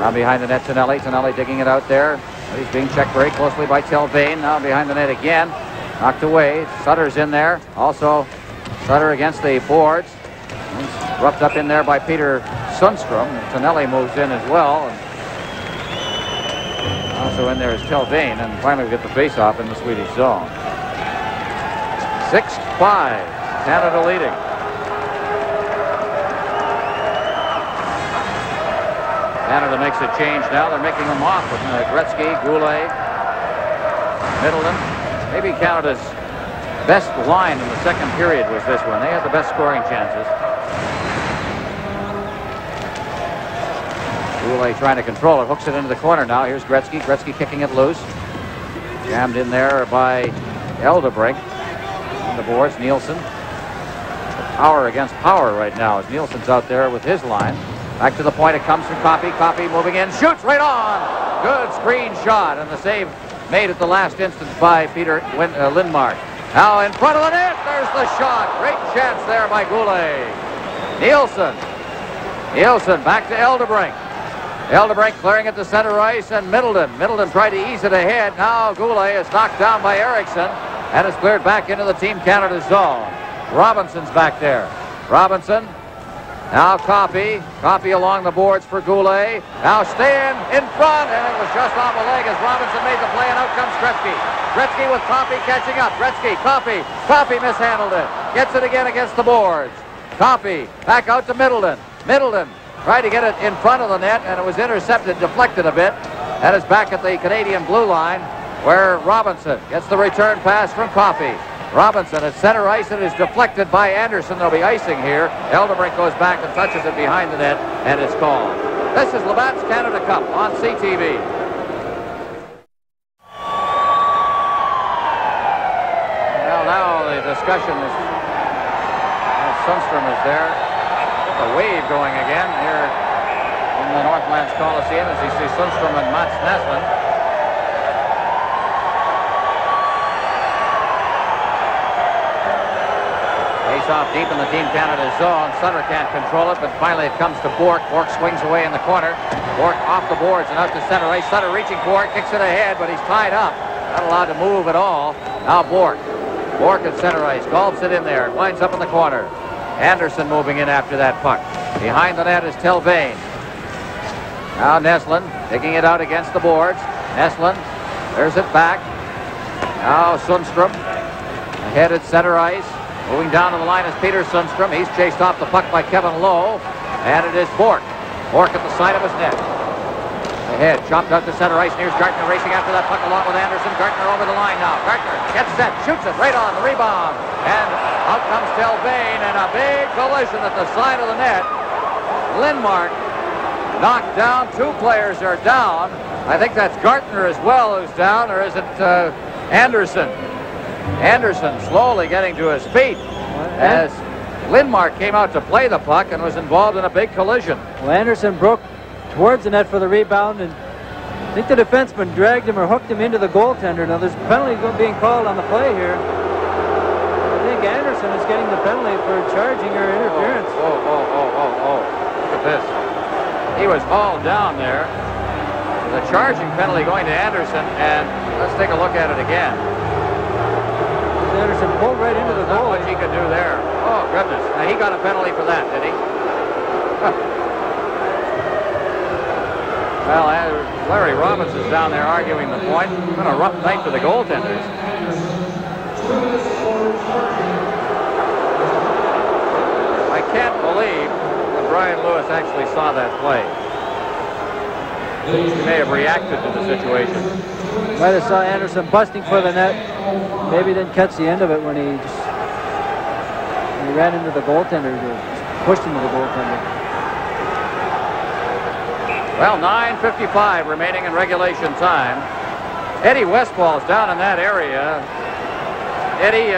Now behind the net, Tonelli. Tonelli digging it out there. He's being checked very closely by Thelin. Now behind the net again. Knocked away. Sutter's in there. Also, Sutter against the boards. He's roughed up in there by Peter Sundstrom. Tonelli moves in as well. And also in there is Thelin. And finally we get the face-off in the Swedish zone. 6-5. Canada leading. Canada makes a change now. They're making them off with Gretzky, Goulet, Middleton. Maybe Canada's best line in the second period was this one. They had the best scoring chances. Goulet trying to control it. Hooks it into the corner now. Here's Gretzky. Gretzky kicking it loose. Jammed in there by Eldebrink. On the boards, Nielsen. power against power right now as Nielsen's out there with his line. Back to the point, it comes from Coffey. Coffey moving in, shoots right on. Good screen shot, and the save made at the last instant by Peter Lindmark. Now in front of the net, there's the shot. Great chance there by Goulet. Nielsen back to Eldebrink. Eldebrink clearing it to center ice, and Middleton. Middleton tried to ease it ahead. Now Goulet is knocked down by Eriksson, and is cleared back into the Team Canada zone. Robinson's back there. Robinson. Now Coffey along the boards for Goulet. Now Stan in front, and it was just off a leg as Robinson made the play, and out comes Gretzky. Gretzky with Coffey catching up. Gretzky, Coffey mishandled it. Gets it again against the boards. Coffey back out to Middleton. Middleton tried to get it in front of the net, and it was intercepted, deflected a bit. That is back at the Canadian blue line, where Robinson gets the return pass from Coffey. Robinson at center ice, and is deflected by Anderson. There'll be icing here. Eldebrink goes back and touches it behind the net, and it's called. This is Labatt's Canada Cup on CTV. Well, now the discussion is, Sundstrom is there. A wave going again here in the Northlands Coliseum as you see Sundstrom and Mats Naslund. Off deep in the Team Canada zone. Sutter can't control it, but finally it comes to Bourque. Bourque swings away in the corner. Bourque off the boards and out to center ice. Sutter reaching for it, kicks it ahead, but he's tied up. Not allowed to move at all. Now Bourque. Bourque at center ice. Golfs it in there. It winds up in the corner. Anderson moving in after that puck. Behind the net is Telvain. Now Neslin taking it out against the boards. Neslin. There's it back. Now Sundstrom. Ahead at center ice. Moving down to the line is Peter Sundstrom. He's chased off the puck by Kevin Lowe. And it is Bourque. Bourque at the side of his net. Ahead, chopped out to center ice. Here's Gartner racing after that puck along with Anderson. Gartner over the line now. Gartner gets set, shoots it right on the rebound. And out comes Telvain, and a big collision at the side of the net. Lindmark knocked down. Two players are down. I think that's Gartner as well who's down, or is it Anderson? Anderson slowly getting to his feet as Lindmark came out to play the puck and was involved in a big collision. Well, Anderson broke towards the net for the rebound, and I think the defenseman dragged him or hooked him into the goaltender. Now there's a penalty being called on the play here. I think Anderson is getting the penalty for charging or interference. Look at this. He was hauled down there. There's a charging penalty going to Anderson, and let's take a look at it again. Anderson pulled right into the goal. Not much he could do there. Oh, goodness. Now, he got a penalty for that, did he? Well, Larry Robinson's down there arguing the point. It's been a rough night for the goaltenders. I can't believe that Brian Lewis actually saw that play. He may have reacted to the situation. Might have saw Anderson busting for the net. Maybe didn't catch the end of it when he ran into the goaltender, pushed into the goaltender. Well, 9:55 remaining in regulation time. Eddie Westfall's down in that area. Eddie,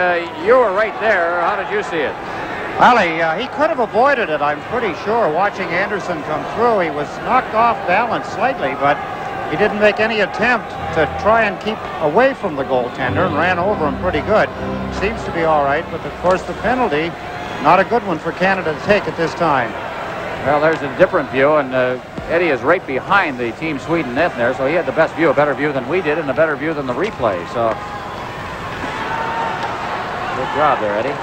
you were right there. How did you see it? Well, he could have avoided it, I'm pretty sure. Watching Anderson come through, he was knocked off balance slightly, but he didn't make any attempt to try and keep away from the goaltender and ran over him pretty good. Seems to be all right, but of course the penalty, not a good one for Canada to take at this time. Well, there's a different view, and Eddie is right behind the Team Sweden net there, so he had the best view, a better view than we did, and a better view than the replay. So, good job there, Eddie.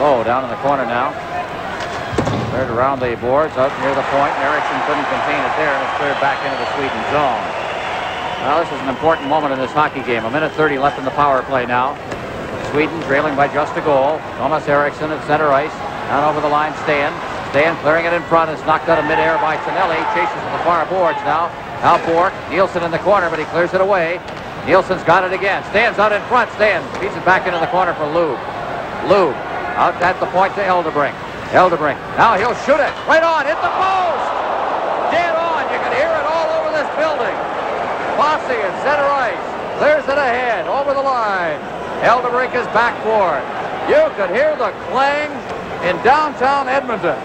Low down in the corner now. Cleared around the boards, out near the point. Eriksson couldn't contain it there, and it's cleared back into the Sweden zone. Well, this is an important moment in this hockey game. 1:30 left in the power play now. Sweden trailing by just a goal. Thomas Eriksson at center ice. Down over the line, Stan clearing it in front. It's knocked out of midair by Tonelli. Chases to the far boards now. Now Bourque. Nielsen in the corner, but he clears it away. Nielsen's got it again. Stan's out in front. Stan feeds it back into the corner for Lube. Lube out at the point to Eldebrink. Eldebrink. Now he'll shoot it. Right on. Hit the post. Dead on. You can hear it all over this building. Fossey at center ice. Clears it ahead. Over the line. Eldebrink is back for it. You could hear the clang in downtown Edmonton.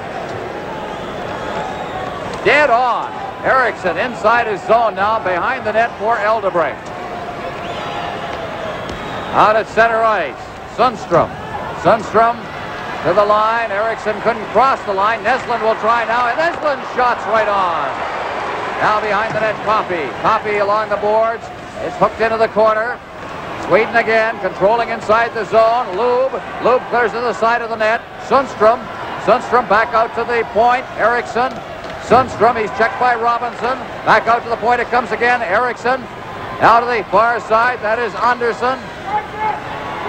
Dead on. Eriksson inside his zone now, behind the net for Eldebrink. Out at center ice, Sundstrom. Sundstrom to the line. Eriksson couldn't cross the line. Neslin will try now, and Neslin shots right on. Now behind the net, Coffey. Coffey along the boards. It's hooked into the corner. Sweden again, controlling inside the zone. Lube clears to the side of the net. Sundstrom back out to the point. Eriksson. Sundstrom, he's checked by Robinson. Back out to the point it comes again. Eriksson. Now to the far side. That is Anderson.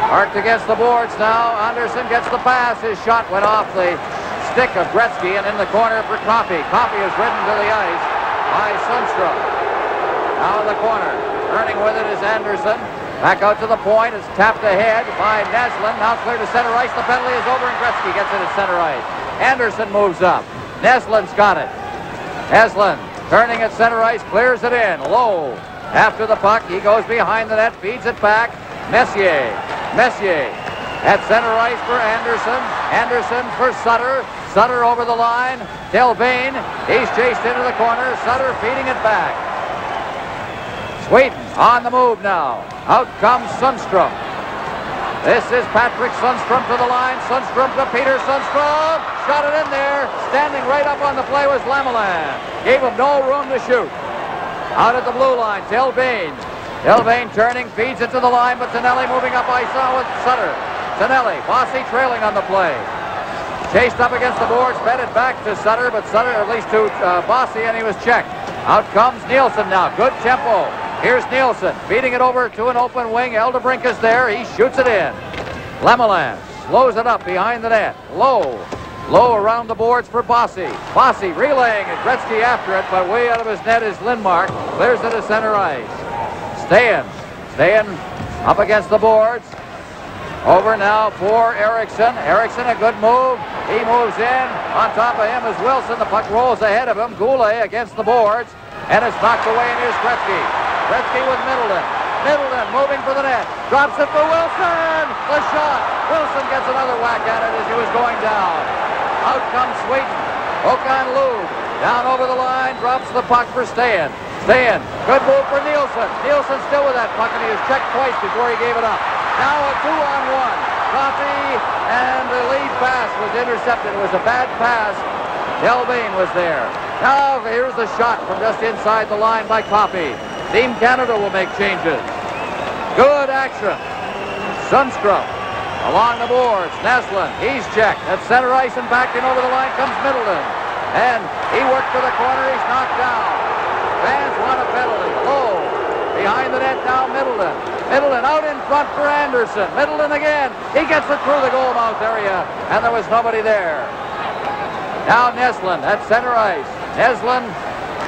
Marked against the boards now. Anderson gets the pass. His shot went off the stick of Gretzky and in the corner for Coffey. Coffey is ridden to the ice by Sundstrom. Now in the corner. Turning with it is Anderson. Back out to the point. It's tapped ahead by Neslin. Now clear to center ice. The penalty is over and Gretzky gets it at center ice. Anderson moves up. Neslin's got it. Neslin turning at center ice. Clears it in. Low. After the puck. He goes behind the net. Feeds it back. Messier at center ice for Anderson. Anderson for Sutter. Sutter over the line. Delvane. He's chased into the corner. Sutter feeding it back. Sweden on the move now. Out comes Sundstrom. This is Patrick Sundstrom to the line. Sundstrom to Peter Sundstrom. Shot it in there. Standing right up on the play was Lemelin. Gave him no room to shoot. Out at the blue line, Delvane. Delvane turning, feeds it to the line, but Tonelli moving up ice now with Sutter. Tonelli, Bossy trailing on the play. Chased up against the boards, fed it back to Sutter, but Sutter, at least to Bossy, and he was checked. Out comes Nielsen now. Good tempo. Here's Nielsen, feeding it over to an open wing. Eldebrink is there. He shoots it in. Lemelin slows it up behind the net. Low around the boards for Bossy. Bossy relaying it. Gretzky after it, but way out of his net is Lindmark. Clears it to center ice. Stayen up against the boards. Over now for Eriksson. Eriksson, a good move. He moves in. On top of him is Wilson. The puck rolls ahead of him. Goulet against the boards. And it's knocked away, and here's Gretzky. Gretzky with Middleton. Middleton moving for the net. Drops it for Wilson. The shot. Wilson gets another whack at it as he was going down. Out comes Sweden. Hook on Lube. Down over the line. Drops the puck for Stayen. Stayen. Good move for Nielsen. Nielsen still with that puck, and he was checked twice before he gave it up. Now a 2-on-1. Coffey, and the lead pass was intercepted. It was a bad pass. Delvane was there. Now here's the shot from just inside the line by Coffey. Team Canada will make changes. Good action. Sundstrom along the boards. Neslin, he's checked. At center ice and back in over the line comes Middleton. And he worked for the corner. He's knocked down. Fans want a penalty. Low. Behind the net now, Middleton. Middleton out in front for Anderson. Middleton again. He gets it through the goal mouth area, and there was nobody there. Now Neslin at center ice. Neslin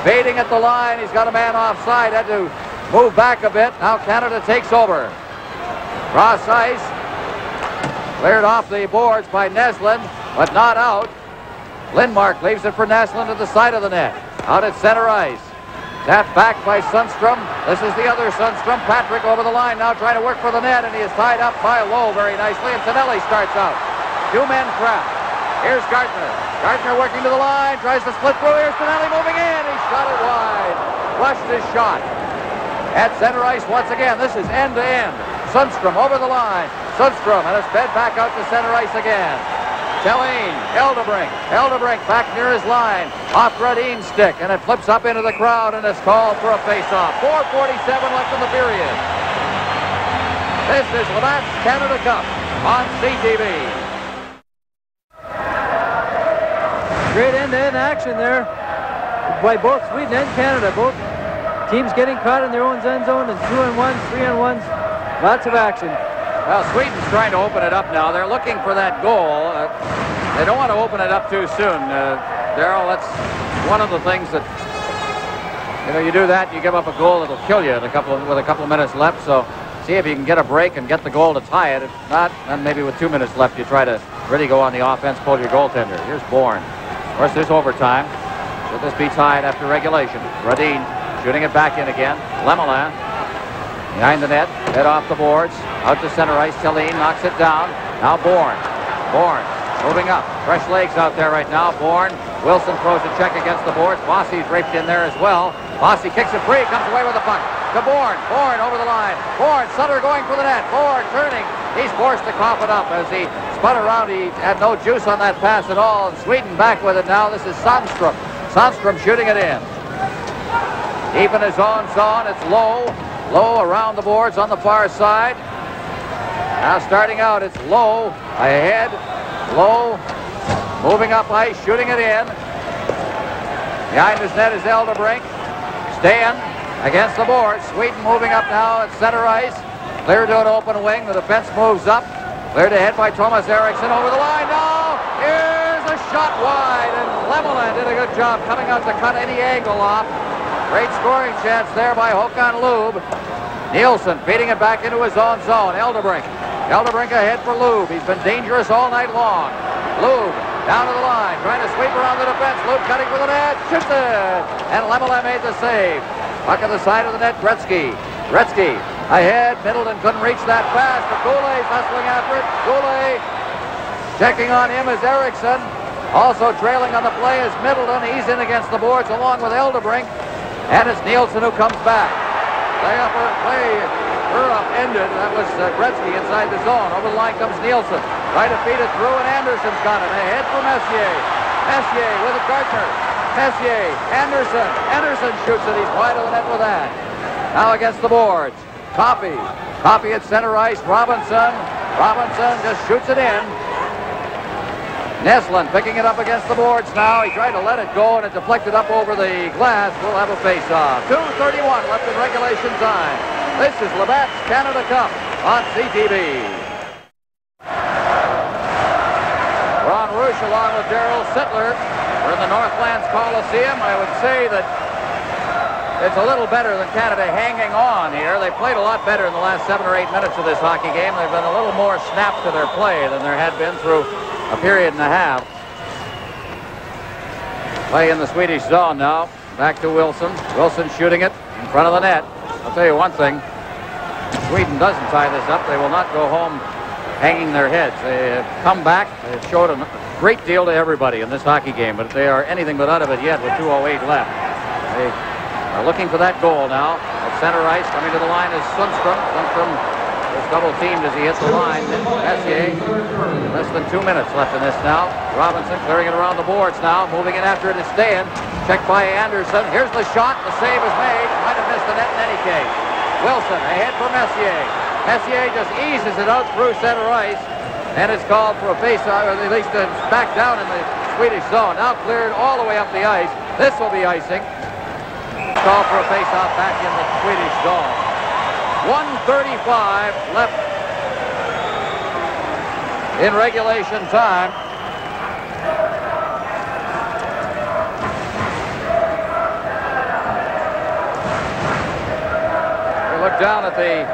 baiting at the line. He's got a man offside. Had to move back a bit. Now Canada takes over. Cross ice. Cleared off the boards by Neslin, but not out. Lindmark leaves it for Neslin to the side of the net. Out at center ice. Tapped back by Sundstrom. This is the other Sundstrom. Patrick over the line now trying to work for the net, and he is tied up by Lowe very nicely, and Tonelli starts out. Two men trapped. Here's Gardner. Gardner working to the line, tries to split through. Here's Tonelli moving in. He shot it wide. Flushed his shot. At center ice once again. This is end to end. Sundstrom over the line. Sundstrom, and it's fed back out to center ice again. Telene, Eldebrink back near his line. Off Radin's stick, and it flips up into the crowd, and it's called for a face-off. 4:47 left in the period. This is Labatt's Canada Cup on CTV. Great end-to-end action there by both Sweden and Canada. Both teams getting caught in their own end zone, and 2-on-1s, 3-on-1s. Lots of action. Well, Sweden's trying to open it up now. They're looking for that goal. They don't want to open it up too soon. Darryl, that's one of the things that, you do that, you give up a goal, it'll kill you with a couple of minutes left. So see if you can get a break and get the goal to tie it. If not, then maybe with 2 minutes left, you try to really go on the offense, pull your goaltender. Here's Bourne. Of course, there's overtime. Should this be tied after regulation? Radin shooting it back in again. Lemelin behind the net, head off the boards. Out to center ice, Telene knocks it down. Now Bourne moving up. Fresh legs out there right now. Bourne. Wilson throws a check against the boards. Bossy's raped in there as well. Bossy kicks it free, comes away with the puck. To Bourne. Bourne over the line. Bourne. Sutter going for the net. Bourne turning. He's forced to cough it up as he spun around. He had no juice on that pass at all. And Sweden back with it now. This is Sandstrom. Sandstrom shooting it in. Deep in his own zone. It's Lowe. Lowe around the boards on the far side. Now starting out, it's Lowe ahead. Lowe moving up ice, shooting it in. Behind his net is Elderbrink. Stan against the boards. Sweden moving up now at center ice. Cleared to an open wing. The defense moves up. Cleared ahead by Thomas Eriksson over the line. Now here's a shot wide, and Lemelin did a good job coming out to cut any angle off. Great scoring chance there by Håkan Lube. Nielsen feeding it back into his own zone. Elderbrink. Elderbrink ahead for Lube. He's been dangerous all night long. Lube down to the line, trying to sweep around the defense. Lube cutting for the net. Shoots it. And Lemelin made the save. Puck on the side of the net. Gretzky. Gretzky ahead. Middleton couldn't reach that pass, but Goulet's hustling after it. Goulet checking on him is Eriksson. Also trailing on the play is Middleton. He's in against the boards along with Elderbrink. And it's Nielsen who comes back. Play up ended. That was Gretzky inside the zone. Over the line comes Nielsen. Try to feed it through, and Anderson's got it. Ahead for Messier. Messier with a Gardner. Messier. Anderson. Anderson shoots it. He's wide of the net with that. Now against the boards. Coffey. Coffey at center ice. Robinson. Robinson just shoots it in. Neslin picking it up against the boards now. He tried to let it go, and it deflected up over the glass. We'll have a face-off. 2:31 left in regulation time. This is Labatt's Canada Cup on CTV. Ron Rush along with Darryl Sittler. We're in the Northlands Coliseum. I would say that it's a little better than Canada hanging on here. They played a lot better in the last 7 or 8 minutes of this hockey game. They've been a little more snapped to their play than there had been through a period and a half. Play in the Swedish zone now. Back to Wilson. Wilson shooting it in front of the net. I'll tell you one thing. If Sweden doesn't tie this up, they will not go home hanging their heads. They have come back. They've showed a great deal to everybody in this hockey game, but they are anything but out of it yet with 2:08 left. They are looking for that goal now. At center ice, coming to the line is Sundstrom. Sundstrom is double teamed as he hits the line. Messier, less than 2 minutes left in this now. Robinson clearing it around the boards now. Moving in after it is Stan. Checked by Anderson. Here's the shot. The save is made. Might have missed the net in any case. Wilson ahead for Messier. Messier just eases it out through center ice. And it's called for a face-off, or at least back down in the Swedish zone. Now cleared all the way up the ice. This will be icing. Call for a face-off back in the Swedish zone. 1:35 left in regulation time. We look down at the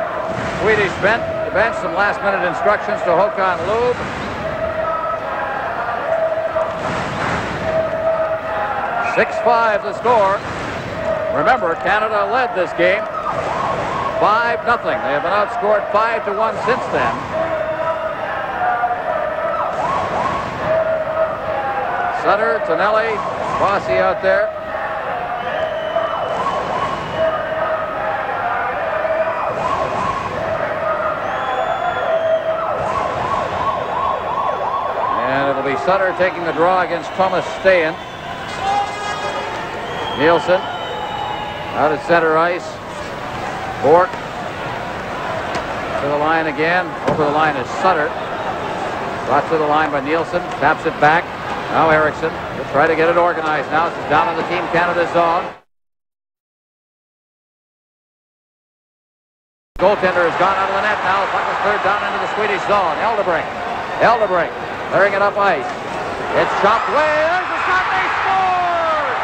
Swedish bench. Some last-minute instructions to Håkan Lube. .6-5 the score. Remember, Canada led this game 5-0. They have been outscored 5-1 since then. Sutter, Tonelli, Bossy out there. And it'll be Sutter taking the draw against Thomas Stan. Nielsen out at center ice. Bork to the line again. Over the line is Sutter. Brought to the line by Nielsen. Taps it back. Now Eriksson. He'll try to get it organized now. This is down in the Team Canada zone. Goaltender has gone out of the net now. The puck is cleared down into the Swedish zone. Elderbrink. Elderbrink clearing it up ice. It's chopped away. There's a shot. They scored!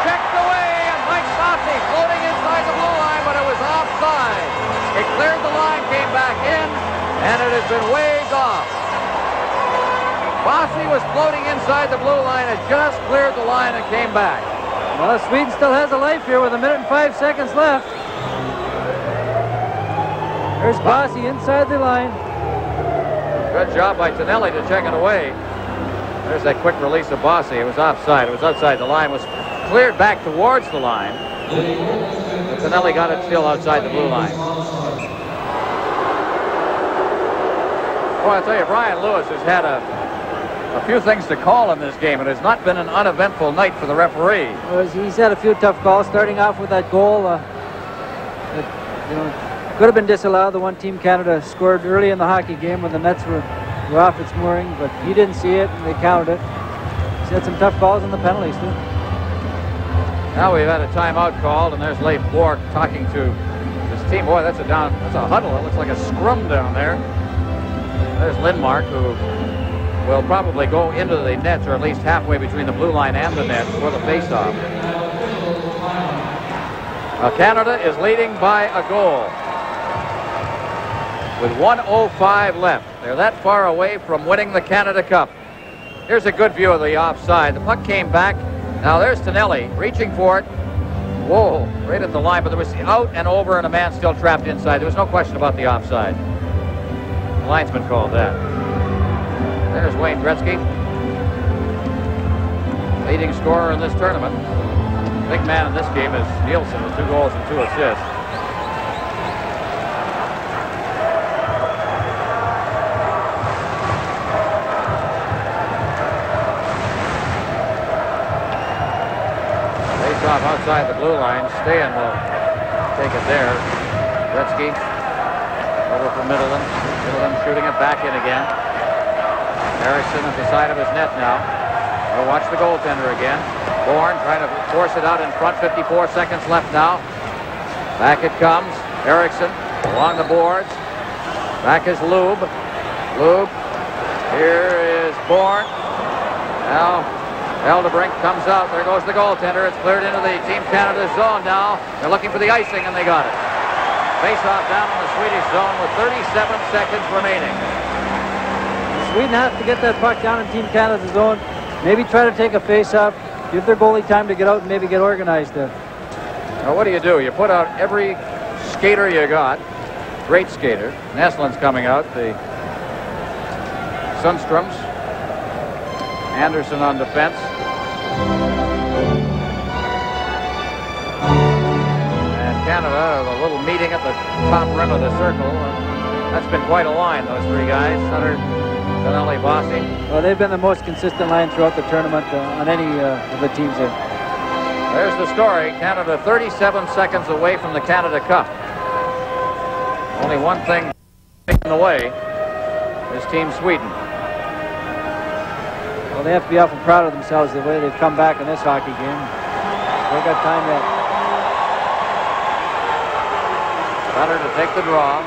Checked away, and Mike Bossy floating inside the blue line, but it was offside. It cleared the line, came back in, and it has been waved off. Bossy was floating inside the blue line. It just cleared the line and came back. Well, Sweden still has a life here with 1 minute and 5 seconds left. There's Bossy inside the line. Good job by Tonelli to check it away. There's that quick release of Bossy. It was offside. It was outside. The line was cleared back towards the line. But Tonelli got it still outside the blue line. Well, I'll tell you, Brian Lewis has had a few things to call in this game. It has not been an uneventful night for the referee. Well, he's had a few tough calls, starting off with that goal. That, could have been disallowed. The one Team Canada scored early in the hockey game when the nets were off its mooring, but he didn't see it, and they counted it. He's had some tough calls on the penalties, too. Now we've had a timeout called, and there's Leif Bourque talking to his team. Boy, that's a huddle. It looks like a scrum down there. There's Lindmark, who will probably go into the nets, or at least halfway between the blue line and the net for the faceoff. Canada is leading by a goal with 1:05 left. They're that far away from winning the Canada Cup. Here's a good view of the offside. The puck came back. Now there's Tonelli reaching for it. Whoa, right at the line, but there was out and over and a man still trapped inside. There was no question about the offside. The linesman called that. There's Wayne Gretzky, leading scorer in this tournament. Big man in this game is Nielsen with 2 goals and 2 assists. Face off outside the blue line. Stahan will take it there. Gretzky over for Middleton. Middleton shooting it back in again. Erickson at the side of his net now. We'll watch the goaltender again. Bourne trying to force it out in front. 54 seconds left now. Back it comes. Erickson along the boards. Back is Lube. Lube. Here is Bourne. Now Eldebrink comes out. There goes the goaltender. It's cleared into the Team Canada zone now. They're looking for the icing, and they got it. Face-off down in the Swedish zone with 37 seconds remaining. Sweden has to get that puck down in Team Canada's zone. Maybe try to take a face-off. Give their goalie time to get out and maybe get organized there. Now, what do? You put out every skater you got. Great skater. Neslin's coming out. The Sundströms. Anderson on defense. And Canada, a little meeting at the top rim of the circle. That's been quite a line, those 3 guys. Sutter, Tonelli, Bossy. Well, they've been the most consistent line throughout the tournament on any of the teams there. There's the story. Canada 37 seconds away from the Canada Cup. Only one thing in the way is Team Sweden. Well, they have to be awful proud of themselves the way they've come back in this hockey game. They've got time yet. Sutter to take the draw.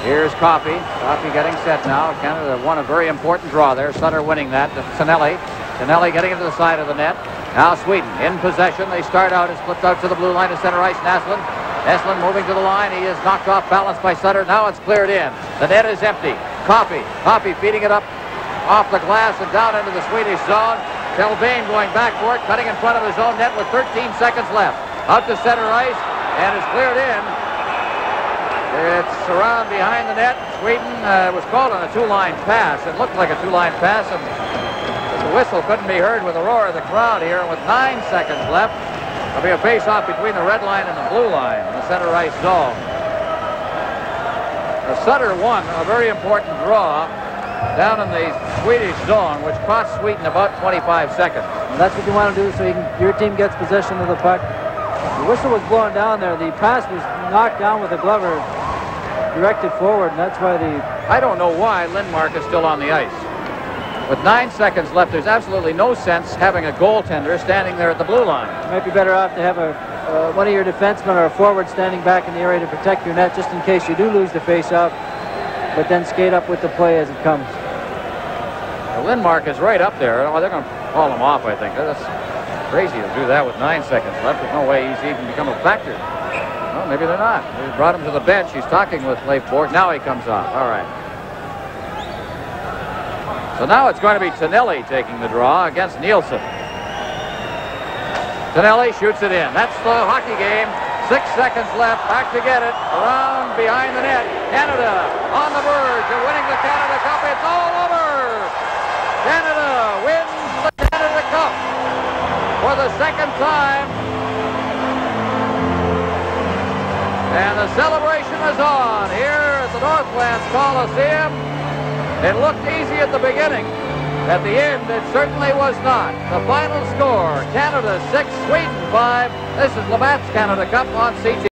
Here's Coffey. Coffey getting set now. Canada won a very important draw there. Sutter winning that. Tonelli. Tonelli getting into the side of the net. Now Sweden in possession. They start out. It's flipped out to the blue line to center ice. Naslund. Naslund moving to the line. He is knocked off balance by Sutter. Now it's cleared in. The net is empty. Coffey. Coffey feeding it up off the glass and down into the Swedish zone. Telbane going back for it. Cutting in front of his own net with 13 seconds left. Out to center ice. And it's cleared in. It's around behind the net. Sweden was called on a 2-line pass. It looked like a 2-line pass, and the whistle couldn't be heard with the roar of the crowd here. And with 9 seconds left, there'll be a face-off between the red line and the blue line in the center ice zone. The Sutter won a very important draw down in the Swedish zone, which cost Sweden about 25 seconds. And that's what you want to do so your team gets possession of the puck. The whistle was blowing down there. The pass was knocked down with a Glover directed forward, and that's why I don't know why Lindmark is still on the ice. With 9 seconds left, there's absolutely no sense having a goaltender standing there at the blue line. It might be better off to have one of your defensemen or a forward standing back in the area to protect your net just in case you do lose the face-off, but then skate up with the play as it comes. Well, Lindmark is right up there. Oh, they're going to haul him off, I think. That's crazy to do that with 9 seconds left. There's no way he's even become a factor. Well, maybe they're not. They brought him to the bench. He's talking with Leif Bourque. Now he comes off. All right. So now it's going to be Tonelli taking the draw against Nielsen. Tonelli shoots it in. That's the hockey game. 6 seconds left. Back to get it. Around behind the net. Canada on the verge of winning the Canada Cup. It's all over. Canada wins the Canada Cup for the second time. And the celebration is on here at the Northlands Coliseum. It looked easy at the beginning. At the end, it certainly was not. The final score, Canada 6, Sweden 5. This is Labatt's Canada Cup on CT.